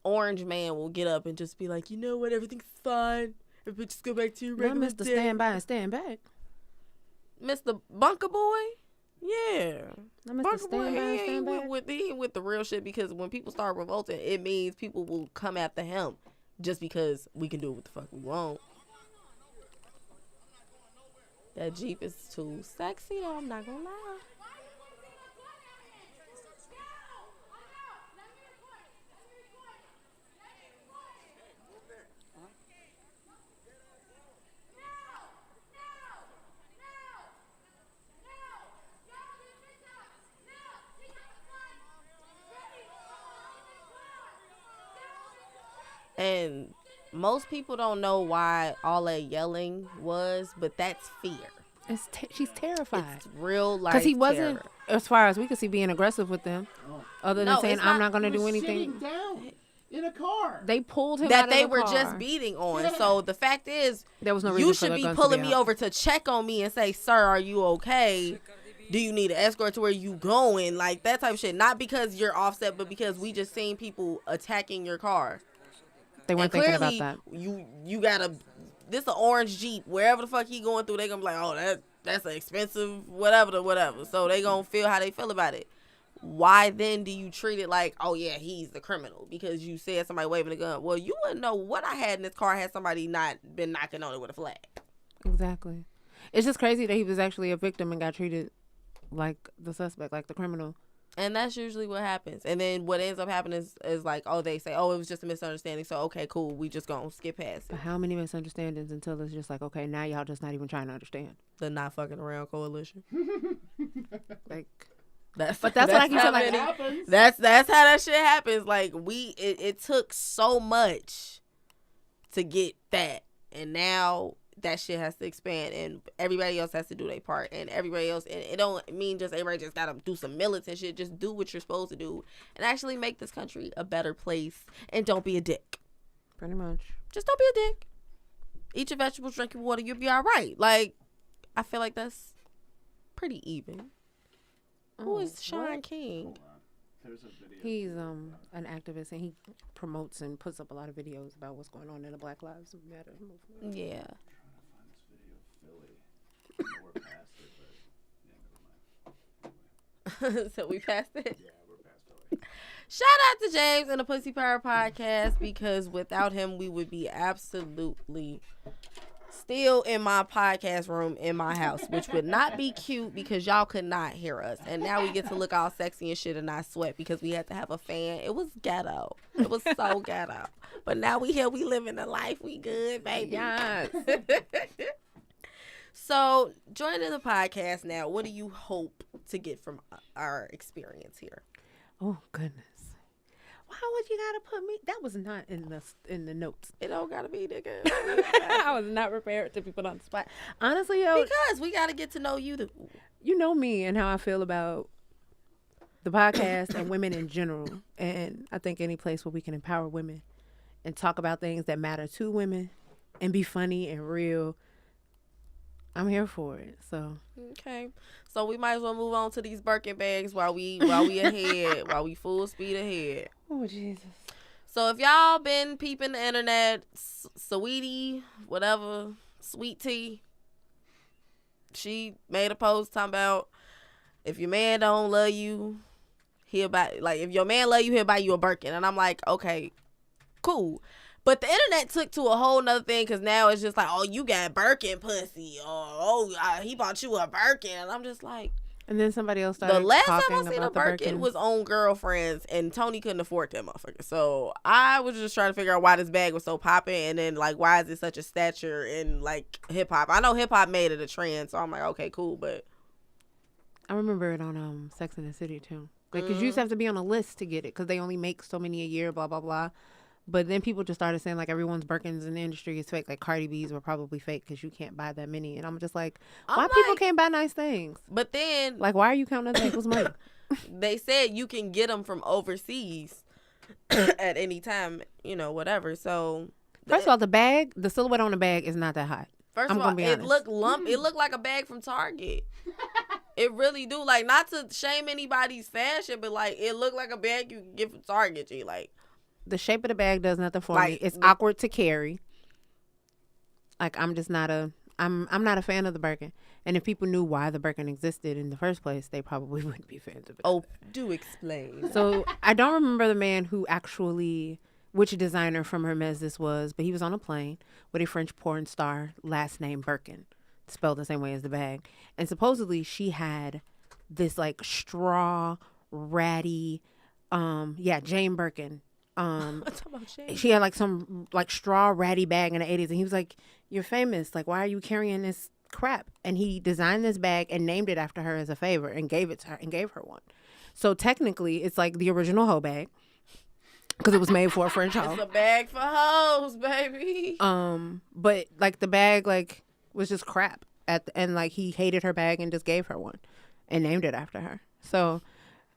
Orange Man will get up and just be like, you know what, everything's fine. Everybody just go back to your regular
Mr.
day.
Stand by and stand back.
Mr. Bunker Boy? Yeah.
Mr. Stand by and stand back.
He ain't with the real shit, because when people start revolting, it means people will come after him just because we can do what the fuck we want. That Jeep is too sexy though, I'm not gonna lie. And most people don't know why all that yelling was, but that's fear.
She's terrified.
It's real life.
Because he wasn't,
terror.
as far as we could see, being aggressive with them. Other than saying, I'm not going to do anything.
Sitting down in a car.
They pulled him
that
out
they
of the
were
car.
just beating on. Yeah. So the fact is,
there was no reason
you
for
should
the
be
guns to
pulling
be
me
out.
over to check on me and say, sir, are you okay? Do you need an escort to where you going? Like that type of shit. Not because you're offset, but because we just seen people attacking your car.
They weren't thinking about that.
You gotta, this an orange Jeep. Wherever the fuck he going through, they gonna be like, oh, that's an expensive whatever. So they gonna feel how they feel about it. Why then do you treat it like, oh yeah, he's the criminal because you said somebody waving a gun? Well, you wouldn't know what I had in this car had somebody not been knocking on it with a flag.
Exactly. It's just crazy that he was actually a victim and got treated like the suspect, like the criminal.
And that's usually what happens. And then what ends up happening is like, oh, they say, oh, it was just a misunderstanding. So, okay, cool. We just gonna skip past it.
But how many misunderstandings until it's just like, okay, now y'all just not even trying to understand.
The Not Fucking Around coalition.
Like,
that's
what I keep saying. Like,
that's how that shit happens. Like it took so much to get that, and now that shit has to expand, and everybody else has to do their part, and everybody else. And it don't mean just everybody just gotta do some militant shit. Just do what you're supposed to do, and actually make this country a better place. And don't be a dick.
Pretty much.
Just don't be a dick. Eat your vegetables, drink your water. You'll be all right. Like, I feel like that's pretty even. Who is Sean King?
There's a video.
He's an activist, and he promotes and puts up a lot of videos about what's going on in the Black Lives Matter movement.
Yeah. So we passed it?
Yeah, we're past it.
Shout out to James and the Pussy Power Podcast, because without him, we would be absolutely still in my podcast room in my house, which would not be cute because y'all could not hear us. And now we get to look all sexy and shit and not sweat because we had to have a fan. It was ghetto. It was so ghetto. But now we here, we living the life. We good, baby.
Yes.
So, joining the podcast now, what do you hope to get from our experience here?
Oh, goodness. Why would you gotta put me? That was not in the notes.
It don't gotta be, nigga.
I was not prepared to be put on the spot. Honestly, yo,
because we gotta get to know you.
You know me and how I feel about the podcast and women in general. And I think any place where we can empower women and talk about things that matter to women and be funny and real, I'm here for it. So
okay, so we might as well move on to these Birkin bags while we ahead, while we full speed ahead.
Oh Jesus!
So if y'all been peeping the internet, Sweetie, whatever, Sweet Tea, she made a post talking about if your man don't love you, he'll buy, like, if your man love you, he'll buy you a Birkin. And I'm like, okay, cool. But the internet took to a whole nother thing, because now it's just like, oh, you got Birkin pussy, or he bought you a Birkin. And I'm just like.
And then somebody else started.
The last
talking
time I seen a
about the
Birkin was on Girlfriends, and Tony couldn't afford that motherfucker. So I was just trying to figure out why this bag was so popping, and then like why is it such a stature in like hip hop? I know hip hop made it a trend, so I'm like, okay, cool, but
I remember it on Sex and the City too. Like, cause you used to have to be on a list to get it, cause they only make so many a year, blah blah blah. But then people just started saying like everyone's Birkins in the industry is fake. Like Cardi B's were probably fake because you can't buy that many. And I'm just like, why people can't buy nice things?
But then,
like, why are you counting other people's money?
They said you can get them from overseas at any time, whatever. So
first of all, the silhouette on the bag is not that hot.
First of all, it looked It looked like a bag from Target. It really do. Like, not to shame anybody's fashion, but like it looked like a bag you can get from Target. G. Like,
the shape of the bag does nothing for me. It's awkward to carry. Like, I'm just not I'm not a fan of the Birkin. And if people knew why the Birkin existed in the first place, they probably wouldn't be fans of it.
Oh, do explain.
So I don't remember the man who actually, which designer from Hermes this was, but he was on a plane with a French porn star, last name Birkin, spelled the same way as the bag. And supposedly she had this like straw, ratty, Jane Birkin. She had like some like straw ratty bag in the 80s, and he was like, "You're famous. Like, why are you carrying this crap?" And he designed this bag and named it after her as a favor and gave it to her and gave her one. So technically, it's like the original hoe bag because it was made for a French hoe.
It's a bag for hoes, baby.
But like the bag like was just crap and like he hated her bag and just gave her one and named it after her. So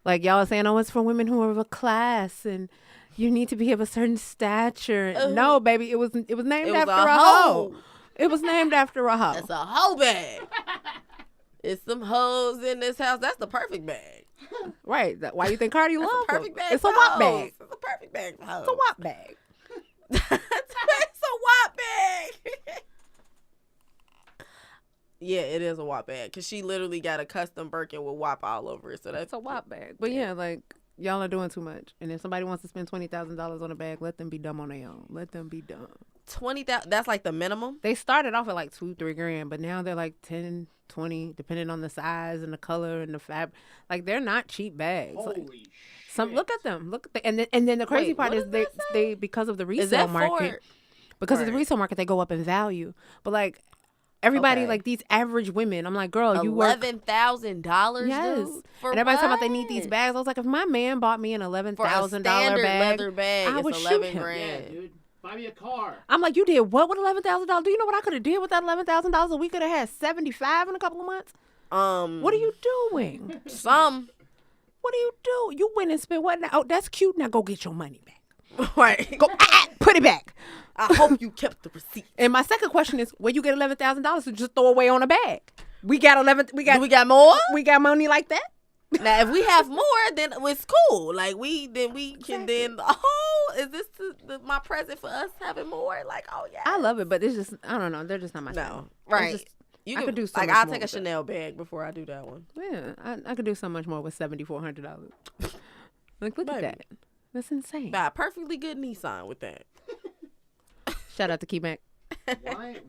like y'all are saying, oh, it's for women who are of a class and you need to be of a certain stature. No, baby, it was named after a hoe. It was named after a hoe.
It's a hoe bag. It's some hoes in this house. That's the perfect bag.
Right. Why you think Cardi loves
perfect bag?
It's a WAP bag.
It's a perfect bag for hoes.
It's a WAP bag.
It's a WAP bag. Yeah, it is a WAP bag because she literally got a custom Birkin with WAP all over it. So that's
a WAP bag. But yeah, like y'all are doing too much. And if somebody wants to spend $20,000 on a bag, let them be dumb on their own. Let them be dumb.
20,000. That's like the minimum.
They started off at like $2-3 grand, but now they're like 10, 20, depending on the size and the color and the fabric. Like they're not cheap bags.
Holy
shit! Look at them. Look at and then the crazy part is they because of the resale market. Because of the resale market, they go up in value. But like everybody, like these average women, I'm like, girl, you work
$11,000.
Yes,
dude? For
and everybody's talking
what?
about they need these bags. I was like, if my man bought me an $11,000
leather bag,
I would
it's
shoot
11
him.
grand.
Yeah, dude. Buy me a car.
I'm like, you did what with $11,000? Do you know what I could have did with that $11,000? We could have had 75 in a couple of months. What are you doing? What do you do? You went and spent what now? Oh, that's cute. Now go get your money back.
Right.
Go put it back.
I hope you kept the receipt.
And my second question is, where you get $11,000 to just throw away on a bag? We got
Do we got more?
We got money like that?
Now, if we have more, then it's cool. Like we can is this my present for us having more? Like, oh yeah.
I love it, but it's just I don't know. They're just not my thing.
Right.
Just,
I could do so
much
I'll
more
take a
with
Chanel bag before I do that one.
Yeah, I could do so much more with $7,400. Like, look at that. That's insane.
Buy a perfectly good Nissan with that.
Shout out to Key Mac.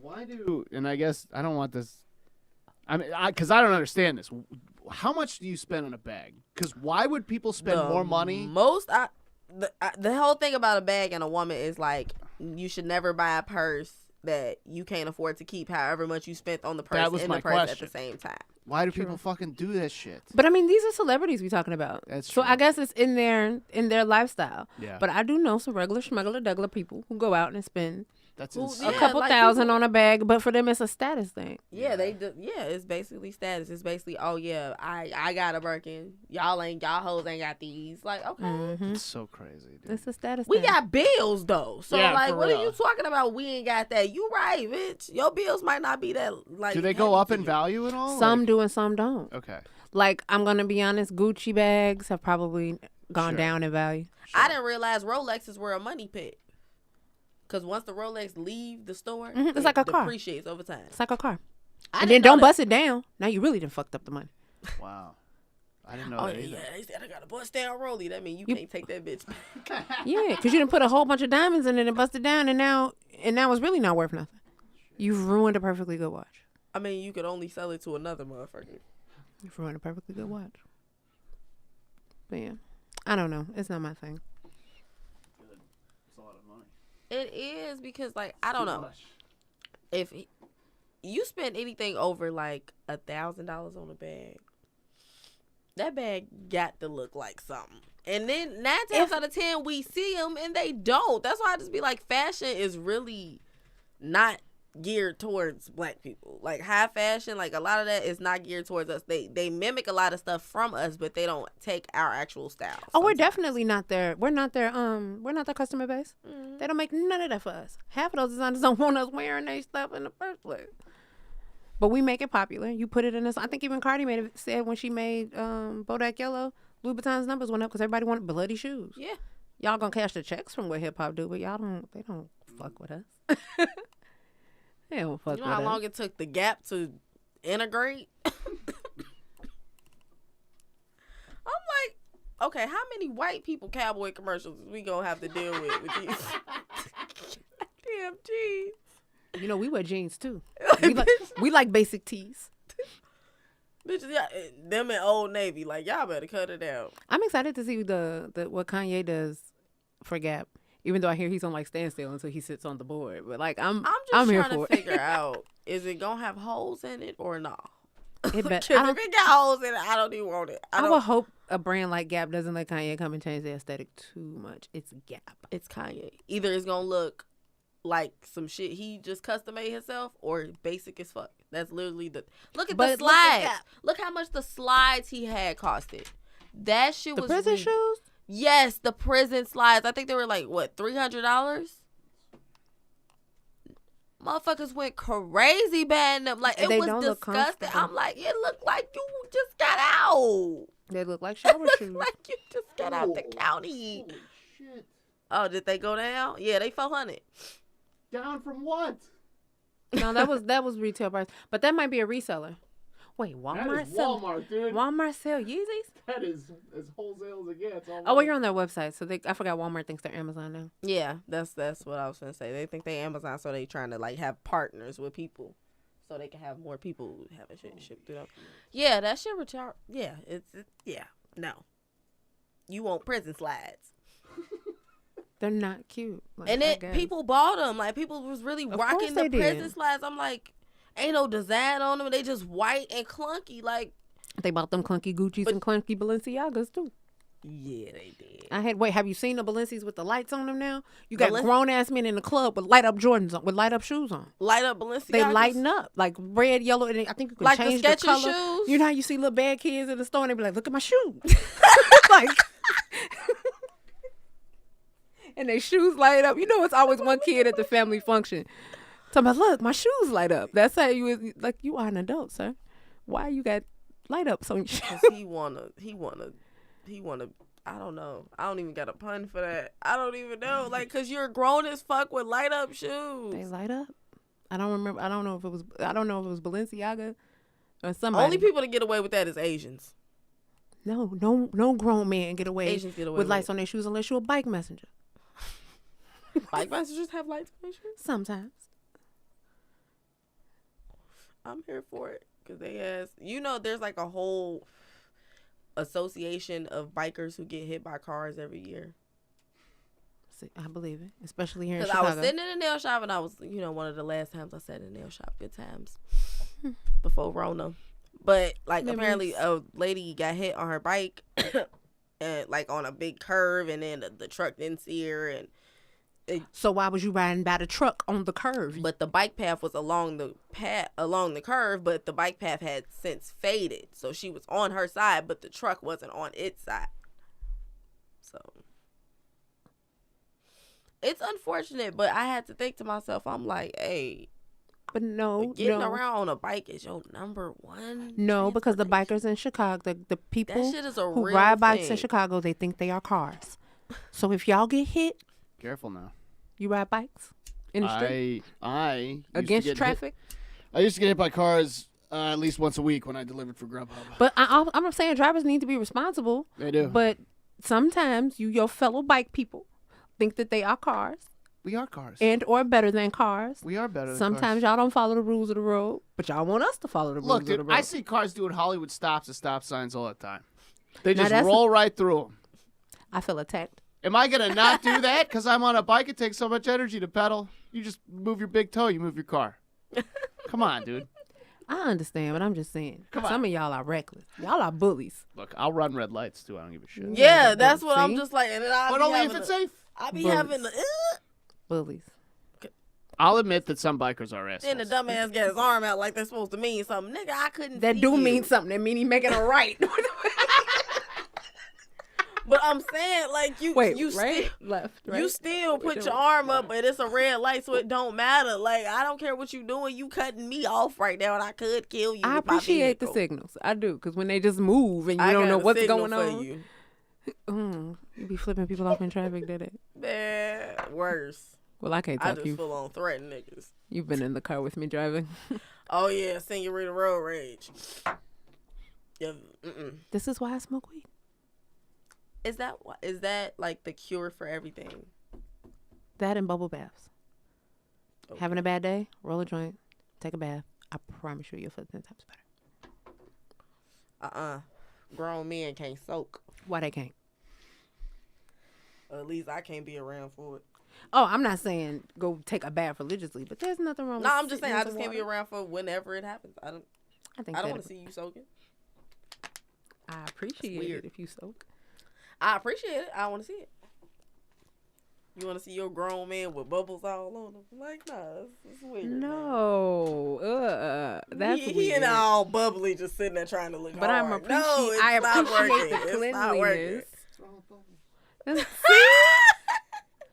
Why do? And I guess I don't want this. I mean, because I don't understand this. How much do you spend on a bag? Because why would people spend more money?
The whole thing about a bag and a woman is like you should never buy a purse that you can't afford to keep however much you spent on the purse and the purse at the same time.
Why do people fucking do that shit?
But I mean, these are celebrities we talking about.
That's
so
true.
I guess it's in their lifestyle.
Yeah.
But I do know some regular schmuggler Douglas people who go out and spend
That's
a couple thousand on a bag, but for them it's a status thing.
Yeah, they do. Yeah, it's basically status. It's basically, oh yeah, I got a Birkin. Y'all hoes ain't got these. Like, okay.
It's so crazy, dude.
It's a status
We
thing.
got bills though. So
Yeah,
like,
for
what
real.
are you talking about? We ain't got that. You right, bitch. Your bills might not be that like.
Do they go up in value at all?
Some do and some don't.
Okay.
Like, I'm going to be honest, Gucci bags have probably gone down in value.
I didn't realize Rolexes were a money pit. Because once the Rolex leave the store,
It's like a car.
depreciates over time.
It's like a car.
I
And
didn't
then don't
know that.
bust it down. Now you really done fucked up the money.
Wow. I didn't know
Oh
that
yeah,
either.
they said I got a bust down rollie. That means you can't take that bitch back.
Yeah, because you didn't put a whole bunch of diamonds in it and bust it down, and now it's really not worth nothing. You've ruined a perfectly good watch.
I mean, you could only sell it to another motherfucker.
You've ruined a perfectly good watch. But yeah, I don't know. It's not my thing.
It's a lot of money.
It is because, like, I don't know. If you spend anything over like $1,000 on a bag, that bag got to look like something. And then 9 times out of 10, we see them and they don't. That's why I just be like, fashion is really not geared towards black people. Like high fashion, like a lot of that is not geared towards us. They mimic a lot of stuff from us, but they don't take our actual style.
Oh, we're definitely not their. We're not their customer base.
Mm-hmm.
They don't make none of that for us. Half of those designers don't want us wearing their stuff in the first place. But we make it popular. You put it in this. I think even Cardi said when she made Bodak Yellow, Louis Vuitton's numbers went up because everybody wanted bloody shoes.
Yeah.
Y'all gonna cash the checks from what hip hop do, but y'all don't. They don't fuck with us. They don't fuck with us.
You know how long it took the Gap to integrate? I'm like, okay, how many white people cowboy commercials we gonna have to deal with these damn jeans?
You know, we wear jeans too. we like basic tees.
Bitches, yeah, them in Old Navy, like y'all better cut it out.
I'm excited to see the what Kanye does for Gap. Even though I hear he's on like standstill until he sits on the board, but like I'm
just
here
trying
for
to
it.
figure out, is it gonna have holes in it or not?
It
If it got holes in it, I don't even want it.
I would hope a brand like Gap doesn't let Kanye come and change the aesthetic too much. It's Gap.
It's Kanye. Either it's gonna look like some shit he just custom made himself, or basic as fuck. That's literally the look at the slides. Look how much the slides he had costed. That shit was
the prison shoes.
Yes, the prison slides. I think they were like what, $300. Motherfuckers went crazy bad. Like it was disgusting. I'm like, it looked like you just got out.
They look like shower shoes.
Like you just got out the county.
Holy shit.
Oh, did they go down? Yeah, they 400.
Down from what?
No, that was retail price, but that might be a reseller. Wait, Walmart
That is Walmart, dude.
Walmart sell Yeezys?
That is as wholesale as it gets.
Oh, well, you're on their website, so I forgot Walmart thinks they're Amazon now.
Yeah, that's what I was gonna say. They think they Amazon, so they trying to like have partners with people, so they can have more people having shit shipped through them. Yeah, that shit retard. Yeah, yeah. No, you want prison slides.
They're not cute. Like,
and then people bought them. Like people was really rocking the prison
did.
slides. I'm like, ain't no design on them. They just white and clunky. Like
they bought them clunky Gucci's and clunky Balenciagas too.
Yeah, they did.
Have you seen the Balenci's with the lights on them now? You got grown ass men in the club with light up Jordans on, with light up shoes on.
Light up Balenciagas.
They lighten up like red, yellow, and I think you can
like
change
the
the color.
Shoes?
You know how you see little bad kids in the store and they be like, "Look at my shoes," like, and their shoes light up. You know, it's always one kid at the family function talking about, "Look, my shoes light up." That's how you like. You are an adult, sir. Why you got light ups on your shoes?
He wanna. I don't know. I don't even got a pun for that. I don't even know. Like, cause you're grown as fuck with light up shoes.
They light up. I don't remember. I don't know if it was Balenciaga or somebody.
Only people that get away with that is Asians.
No grown man get away,
Asians get away
with lights on their shoes unless you're a bike messenger.
Bike messengers have lights on their shoes?
Sometimes.
I'm here for it. Because there's like a whole association of bikers who get hit by cars every year.
See, I believe it. Especially here in
Chicago.
Chicago.
I was sitting in a nail shop and I was, one of the last times I sat in a nail shop. Good times. Before Rona. But like apparently a lady got hit on her bike and like on a big curve, and then the truck didn't see her, and
so why was you riding by the truck on the curve?
But the bike path was along the curve, but the bike path had since faded, so she was on her side, but the truck wasn't on its side. So it's unfortunate, but I had to think to myself, I'm like, hey.
But
getting around on a bike is your number one.
No, because the bikers in Chicago, the people
that shit is a
who
real
ride bikes
thing.
in Chicago, they think they are cars. So if y'all get hit,
careful now.
You ride bikes in the street?
I
against traffic?
I used to get hit by cars at least once a week when I delivered for Grubhub.
But I'm saying drivers need to be responsible.
They do.
But sometimes your fellow bike people think that they are cars.
We are cars.
And or better than cars.
We are better than
Sometimes
cars.
y'all don't follow the rules of the road, but y'all want us to follow the rules of the road.
I see cars doing Hollywood stops and stop signs all the time. They
Now
just roll right through them.
I feel attacked.
Am I going to not do that? Because I'm on a bike. It takes so much energy to pedal. You just move your big toe. You move your car. Come on, dude.
I understand, but I'm just saying.
Come
Some of y'all are reckless. Y'all are bullies.
Look, I'll run red lights too. I don't give a shit.
Yeah, that's what I'm
See?
just like. And then
But only if it's safe.
I be
Bullies.
having the.
Bullies.
I'll admit that some bikers are assholes.
Then the dumbass got his arm out like they're supposed to mean something. Nigga, I couldn't
That
see
do
you.
mean something. That mean he making a right.
But I'm saying, like, you
Wait,
you
right?
still,
Left, right?
you still
What we
put your
doing?
arm up, but it's a red light, so it don't matter. Like, I don't care what you doing. You cutting me off right now, and I could kill you.
I
with my
appreciate the
vehicle.
signals. I do, because when they just move and you
I
don't
got
know
a
what's
signal
going
for
on.
you.
You be flipping people off in traffic, did it?
Man, worse.
Well, I can't
I
talk.
just
You.
full on threaten niggas.
You've been in the car with me driving.
Oh yeah, Senorita Road Rage. Yeah.
This is why I smoke weed.
Is that like the cure for everything?
That and bubble baths. Okay. Having a bad day, roll a joint, take a bath. I promise you, you'll feel 10 times better.
Grown men can't soak.
Why they can't?
At least I can't be around for it.
Oh, I'm not saying go take a bath religiously, but there's nothing wrong with
No, I'm just saying I
sitting in
just can't be
water.
around for whenever it happens. I don't want to see you soaking.
I appreciate it if you soak.
I appreciate it. I want to see it. You want to see your grown man with bubbles all on him? Like, nah, it's weird.
No, that's
he
weird.
and all bubbly, just sitting there trying to look
But
hard.
I appreciate the
It's not working.
cleanliness.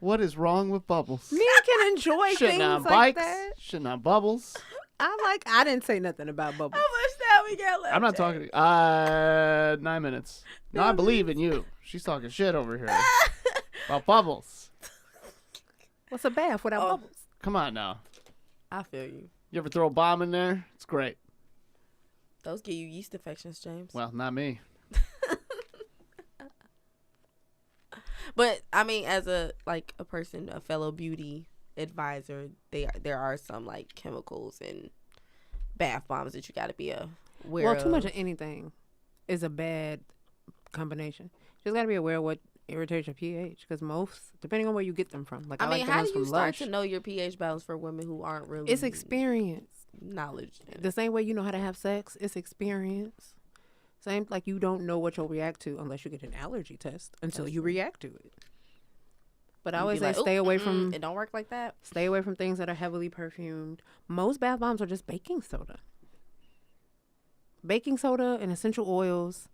What is wrong with bubbles?
Men can enjoy
Shitting
things
on
like
bikes,
that.
shitting on bubbles.
I didn't say nothing about bubbles.
How much time we got left?
I'm not talking. 9 minutes. No, I believe in you. She's talking shit over here about bubbles.
What's a bath without bubbles?
Come on now.
I feel you.
You ever throw a bomb in there? It's great.
Those give you yeast infections, James.
Well, not me.
But I mean, as a person, a fellow beauty advisor, there are some like chemicals and bath bombs that you got to be aware of.
Well, too much of anything is a bad combination. You just got to be aware of what irritates your pH, because most, depending on where you get them from. Like I
mean,
like the
how
ones
do you
from
start
Lush.
to know your pH balance for women who aren't really?
It's experience.
Knowledge.
The same way you know how to have sex, it's experience. Same like you don't know what you'll react to unless you get an allergy test until you react to it. But I always say stay away from.
It don't work like that.
Stay away from things that are heavily perfumed. Most bath bombs are just baking soda. Baking soda and essential oils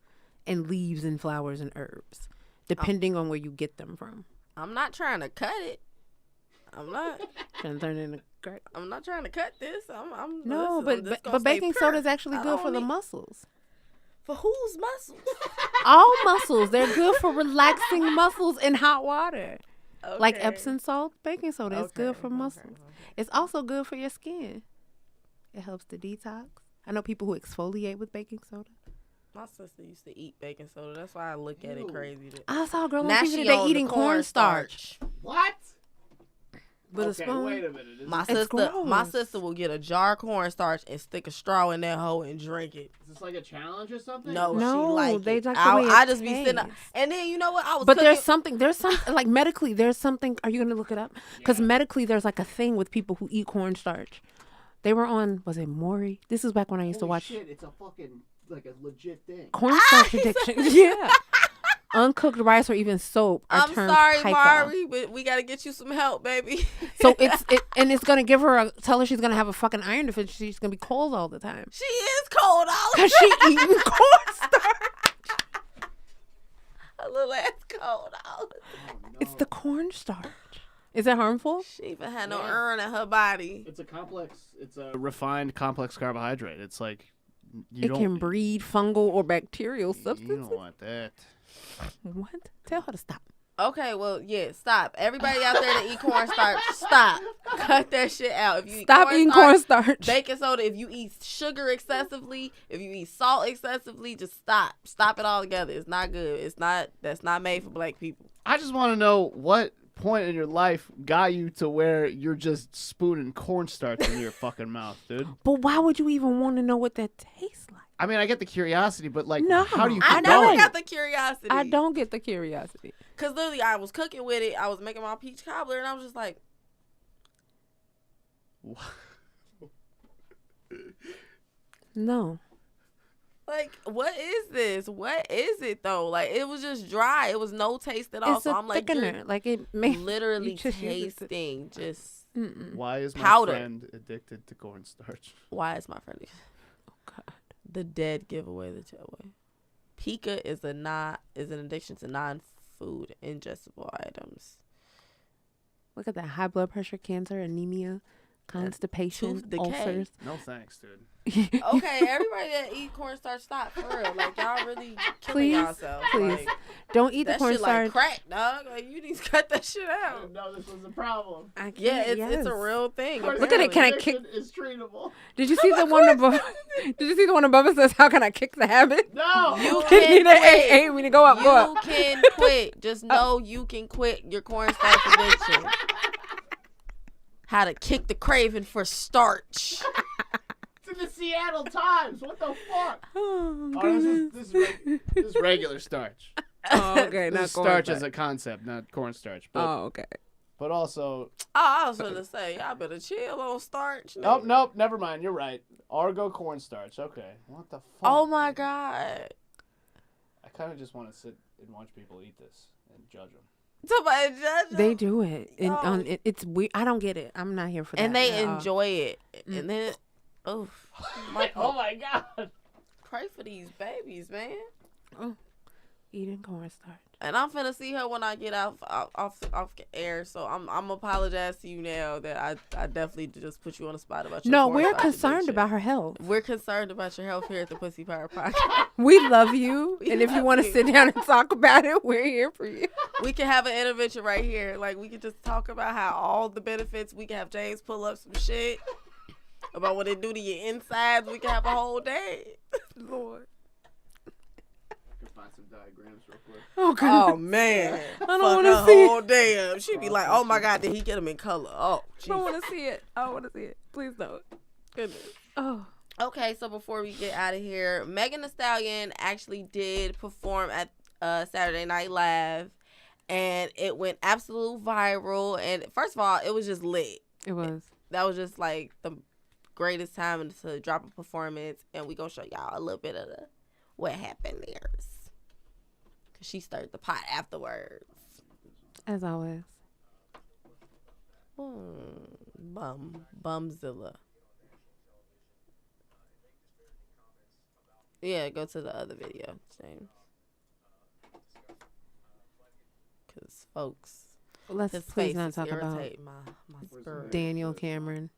and leaves and flowers and herbs, depending on where you get them from.
I'm not trying to cut it. I'm not
trying to turn it into crack.
I'm not trying to cut this. I'm
no,
listen, I'm just
but
gonna stay
baking
pure.
soda is actually good for the muscles.
For whose muscles?
All muscles. They're good for relaxing muscles in hot water. Okay. Like Epsom salt, baking soda is good for muscles. It's also good for your skin. It helps to detox. I know people who exfoliate with baking soda.
My sister used to eat baking soda. That's why I look at it crazy.
I saw a girl on
Now
TV
she
today
on
eating
the
cornstarch.
What?
With a spoon.
Wait a minute.
My sister will get a jar of cornstarch and stick a straw in that hole and drink it.
Is this like a challenge or something?
No, she like
they
it.
like the way
I
it
just be sitting up.
tastes.
And then you know what? I was
But
cooking.
there's something like medically there's something. Are you gonna look it up? Because medically there's like a thing with people who eat cornstarch. They were on, was it Maury? This is back when I used to watch.
Shit, it's a fucking like a legit thing.
Cornstarch addiction. Yeah. Uncooked rice or even soap are
I'm
termed
sorry,
pica.
Mari, but we got to get you some help, baby.
So it's gonna give her tell her she's gonna have a fucking iron deficiency. She's gonna be cold all the time.
She is cold all the
time. Cause she eating cornstarch.
A little ass cold all the time.
Oh, no.
It's the cornstarch. Is it harmful?
She even had no iron in her body.
It's a complex. It's a refined complex carbohydrate. It's like
it can breed fungal or bacterial substances.
You don't want that.
What? Tell her to stop.
Okay, well, yeah, stop. Everybody out there that eat cornstarch, stop. Cut that shit out. If you
Stop eating cornstarch.
Baking soda, if you eat sugar excessively, if you eat salt excessively, just stop. Stop it all together. It's not good. That's not made for black people.
I just want to know what point in your life got you to where you're just spooning cornstarch in your fucking mouth, dude.
But why would you even want to know what that tastes like?
I mean, I get the curiosity, but like,
No,
how do you
I
keep
never
going?
got the curiosity.
I don't get the curiosity.
Because literally, I was cooking with it. I was making my peach cobbler, and I was just like,
No.
Like, what is this? What is it though? Like, it was just dry. It was no taste at all.
It's
so
a
I'm like,
thickener. Like it may
literally
just
tasting just
Why is my
powder.
friend addicted to cornstarch?
Why is my friend? Oh God, the dead giveaway. The giveaway. Pica is an addiction to non-food ingestible items.
Look at that: high blood pressure, cancer, anemia, constipation,
tooth decay.
ulcers.
No thanks, dude.
Okay, everybody that eat cornstarch, stop for real. Like, y'all really killing
Please,
yourselves.
please,
Like,
don't eat the
that shit
cornstarch.
like crack, dog. Like, you need to cut that shit out.
No, this was a problem.
Yeah, it's a real thing.
Look at it. Can I kick?
It's treatable.
Did you see the one above? Did you see the one above it says, "How can I kick the habit?"
No,
you
need
can
to
quit.
aid me to go up. Go up.
You can quit. Just know you can quit your cornstarch addiction. How to kick the craving for starch.
It's in the Seattle Times. What the fuck?
Oh,
This is regular starch.
Oh, okay,
This
not
is starch
cornstarch.
as a concept, not cornstarch. But,
Oh, okay.
But also,
I was gonna say, y'all better chill on starch.
nope, never mind. You're right. Argo cornstarch. Okay. What the fuck?
Oh my God.
I kind of just want to sit and watch people eat this and judge them.
Somebody judge them.
They do it. And
No.
it's weird. I don't get it. I'm not here for that.
And they
at all.
enjoy it. And then, oh
my God.
Pray for these babies, man.
Oh, eating cornstarch.
And I'm finna see her when I get off air. So I'm apologize to you now that I definitely just put you on the spot about your
No, we're
cornstarch
concerned
addiction.
about her health.
We're concerned about your health here at the Pussy Power Podcast.
We love you.
We
And if you
love
want to
you.
sit down and talk about it, we're here for you.
We can have an intervention right here. Like, we can just talk about how all the benefits. We can have James pull up some shit about what it do to your insides. We can have a whole day. Lord.
Find some diagrams real quick.
Oh, God.
Oh, man.
I don't
Fuck
want to
her
see
whole
it.
day up. She'd be like, oh, my God, did he get them in color? Oh,
I don't want to see it. I don't want to see it. Please don't.
goodness.
Oh.
Okay, so before we get out of here, Megan Thee Stallion actually did perform at Saturday Night Live, and it went absolute viral. And first of all, it was just lit.
It was.
That was just like the greatest time to drop a performance, and we gonna show y'all a little bit of what happened there. Cause she stirred the pot afterwards.
As always.
Bumzilla. Yeah, go to the other video, James. Cause folks,
Let's
his
please
face
not
is
talk about
irritating my spirit.
Daniel Cameron.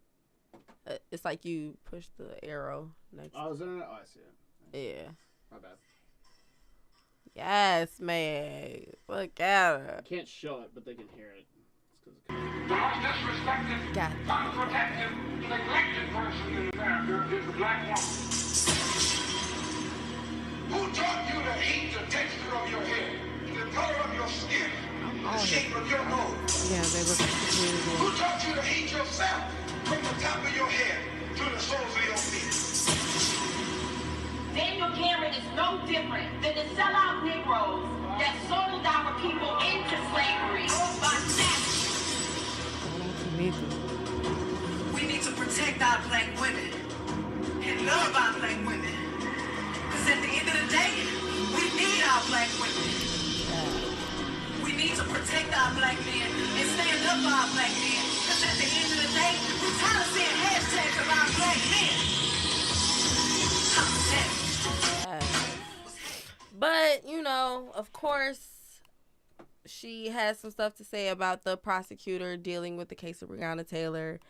It's like you push the arrow next.
Oh, is there? Oh, I see it.
Yeah.
My bad.
Yes, man. Look at her.
I can't show it, but they can hear it.
The most disrespected, unprotected, neglected person in America is the black woman. Who taught you to hate the texture of your hair, the color of your skin, the shape of your nose?
Yeah, they look really good.
Who taught you to hate yourself from the top of your head to the soles of your feet?
Daniel Cameron is no different than the sellout Negroes that sold our people into slavery by
We need to protect our black women and love our black women. Because at the end of the day, we need our black women. We need to protect our black men and stand up for our black men. Because at the end of the day, we're tired of seeing hashtags about black men.
But, you know, of course, she has some stuff to say about the prosecutor dealing with the case of Breonna Taylor.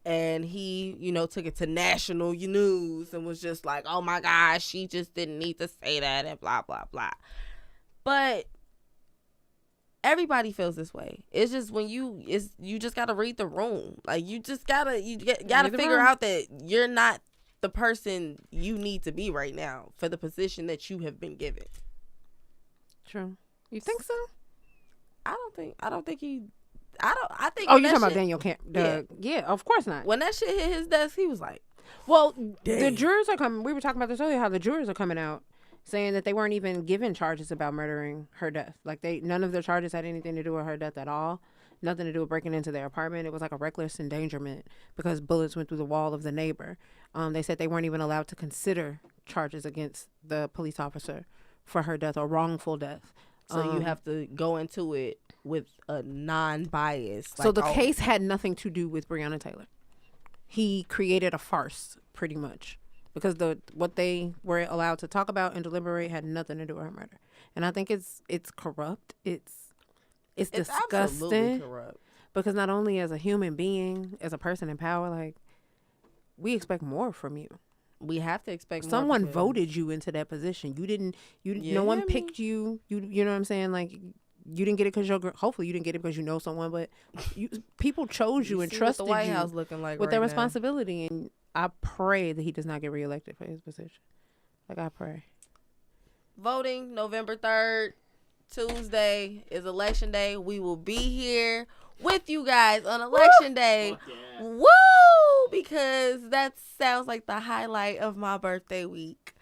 And he, you know, took it to national news and was just like, oh, my gosh, she just didn't need to say that and blah, blah, blah. But everybody feels this way. It's just when you just got to read the room. Like, you just got to figure out that you're not the person you need to be right now for the position that you have been given.
True. You think so?
I think he.
Oh, you're talking about Daniel Cameron? Yeah, of course not.
When that shit hit his desk, he was like,
"Well,
damn."
The jurors are coming. We were talking about this earlier. How the jurors are coming out saying that they weren't even given charges about murdering her death. Like none of their charges had anything to do with her death at all. nothing to do with breaking into their apartment. It was like a reckless endangerment because bullets went through the wall of the neighbor. They said they weren't even allowed to consider charges against the police officer for her death or wrongful death.
So you have to go into it with a non-bias.
So the case had nothing to do with Breonna Taylor. He created a farce, pretty much, because what they were allowed to talk about and deliberate had nothing to do with her murder. And I think it's corrupt. It's disgusting.
Absolutely corrupt.
Because not only as a human being, as a person in power, like, we expect more from you.
We have to expect more.
Someone voted you into that position. No one picked you. You know what I'm saying? Like, you didn't get it because hopefully you didn't get it because you know someone, but people chose you and trusted
what the White
you
House looking like
with
right
their
now.
responsibility. And I pray that he does not get reelected for his position. Like, I pray.
Voting November 3rd, Tuesday is election day. We will be here with you guys on election day. Yeah. Woo! Because that sounds like the highlight of my birthday week.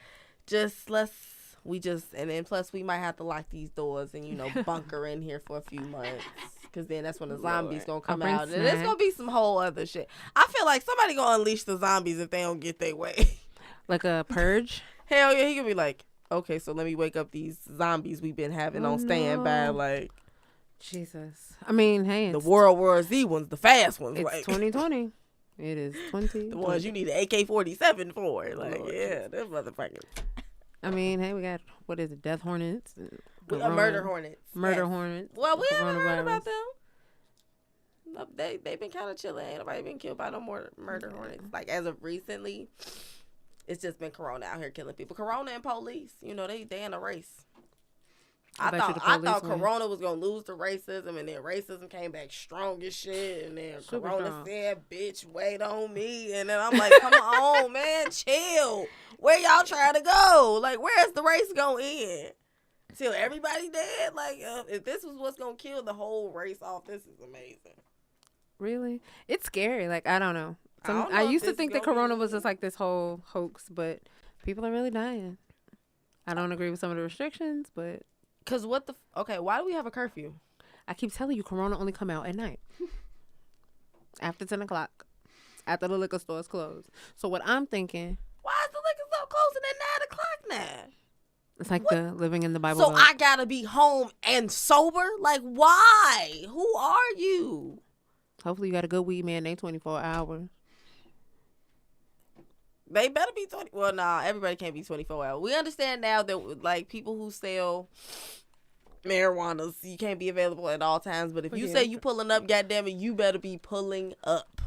And then plus we might have to lock these doors and, bunker in here for a few months. Because then that's when the zombies going to come out. And there's going to be some whole other shit. I feel like somebody going to unleash the zombies if they don't get their way.
Like a purge?
Hell yeah, he could be like, okay, so let me wake up these zombies we've been having on standby. Like,
Jesus. I mean, hey.
The World War Z ones, the fast ones.
It's
like
2020. It is 2020.
The ones you need an AK-47 for. Like, yeah, them motherfuckers.
I mean, hey, we got, what is it, death hornets?
Murder hornets.
Murder hornets.
Well, we haven't heard about them. No, they've been kind of chilling. Ain't nobody been killed by no more murder hornets. Like, as of recently, it's just been Corona out here killing people. Corona and police, they in a race. I thought Corona was gonna lose to racism, and then racism came back strong as shit, and then Corona said, "Bitch, wait on me," and then I'm like, "Come on, man, chill. Where y'all trying to go? Like, where's the race gonna end? Till everybody dead? Like, if this was what's gonna kill the whole race off, this is amazing."
Really, it's scary. Like, I don't know. I used to think that Corona was just like this whole hoax, but people are really dying. I don't agree with some of the restrictions, but.
Because why do we have a curfew?
I keep telling you, Corona only come out at night. After 10 o'clock. After the liquor stores close. So what I'm thinking.
Why is the liquor store closing at 9 o'clock now?
It's like the living in the Bible.
So I got to be home and sober? Like, why? Who are you?
Hopefully you got a good weed man. They 24 hours.
They better be 20. Well, nah, everybody can't be 24 hours. We understand now that, like, people who sell marijuana, you can't be available at all times. But if you say you pulling up, goddammit, you better be pulling up.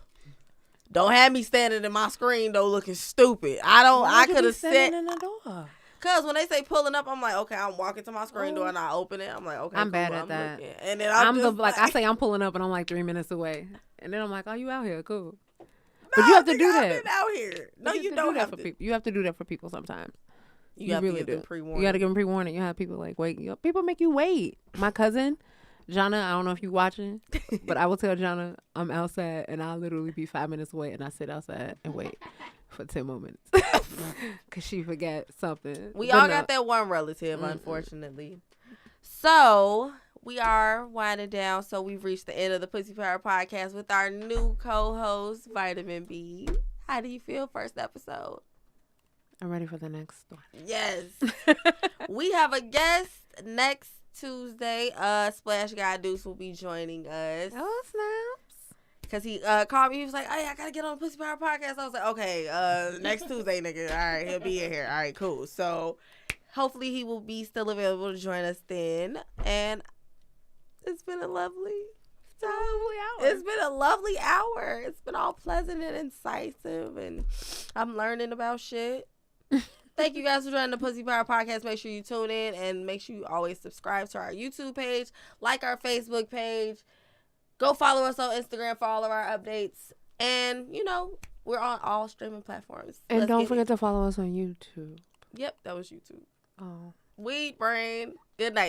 Don't have me standing in my screen, though, looking stupid. I could have said.
In the door?
Because when they say pulling up, I'm like, okay, I'm walking to my screen door and I open it. I'm like, okay,
I'm bad at that.
Looking. And then
I say I'm pulling up and I'm like 3 minutes away. And then I'm like, oh, you out here? Cool. But you have to do that.
I've been out here. No, you don't have to.
For people. You have to do that for people sometimes.
You have really to give them pre-warning.
You got to give them pre-warning. You have people like, wait. People make you wait. My cousin, Jonna, I don't know if you watching, but I will tell Jonna I'm outside and I'll literally be 5 minutes away and I sit outside and wait for 10 more minutes. Because she forgot something.
We all got that one relative, unfortunately. So we are winding down, so we've reached the end of the Pussy Power Podcast with our new co-host, Vitamin B. How do you feel first episode?
I'm ready for the next one.
Yes. We have a guest next Tuesday. Splash Guy Deuce will be joining us.
Oh, snaps.
Because he called me. He was like, hey, I got to get on the Pussy Power Podcast. I was like, okay, next Tuesday, nigga. All right, he'll be in here. All right, cool. So hopefully he will be still available to join us then. And it's been a lovely time. It's been a lovely hour. It's been all pleasant and incisive, and I'm learning about shit. Thank you guys for joining the Pussy Power Podcast. Make sure you tune in, and make sure you always subscribe to our YouTube page, like our Facebook page. Go follow us on Instagram for all of our updates. And, we're on all streaming platforms.
And don't forget to follow us on YouTube.
Yep, that was YouTube.
Oh.
Weed Brain. Good night.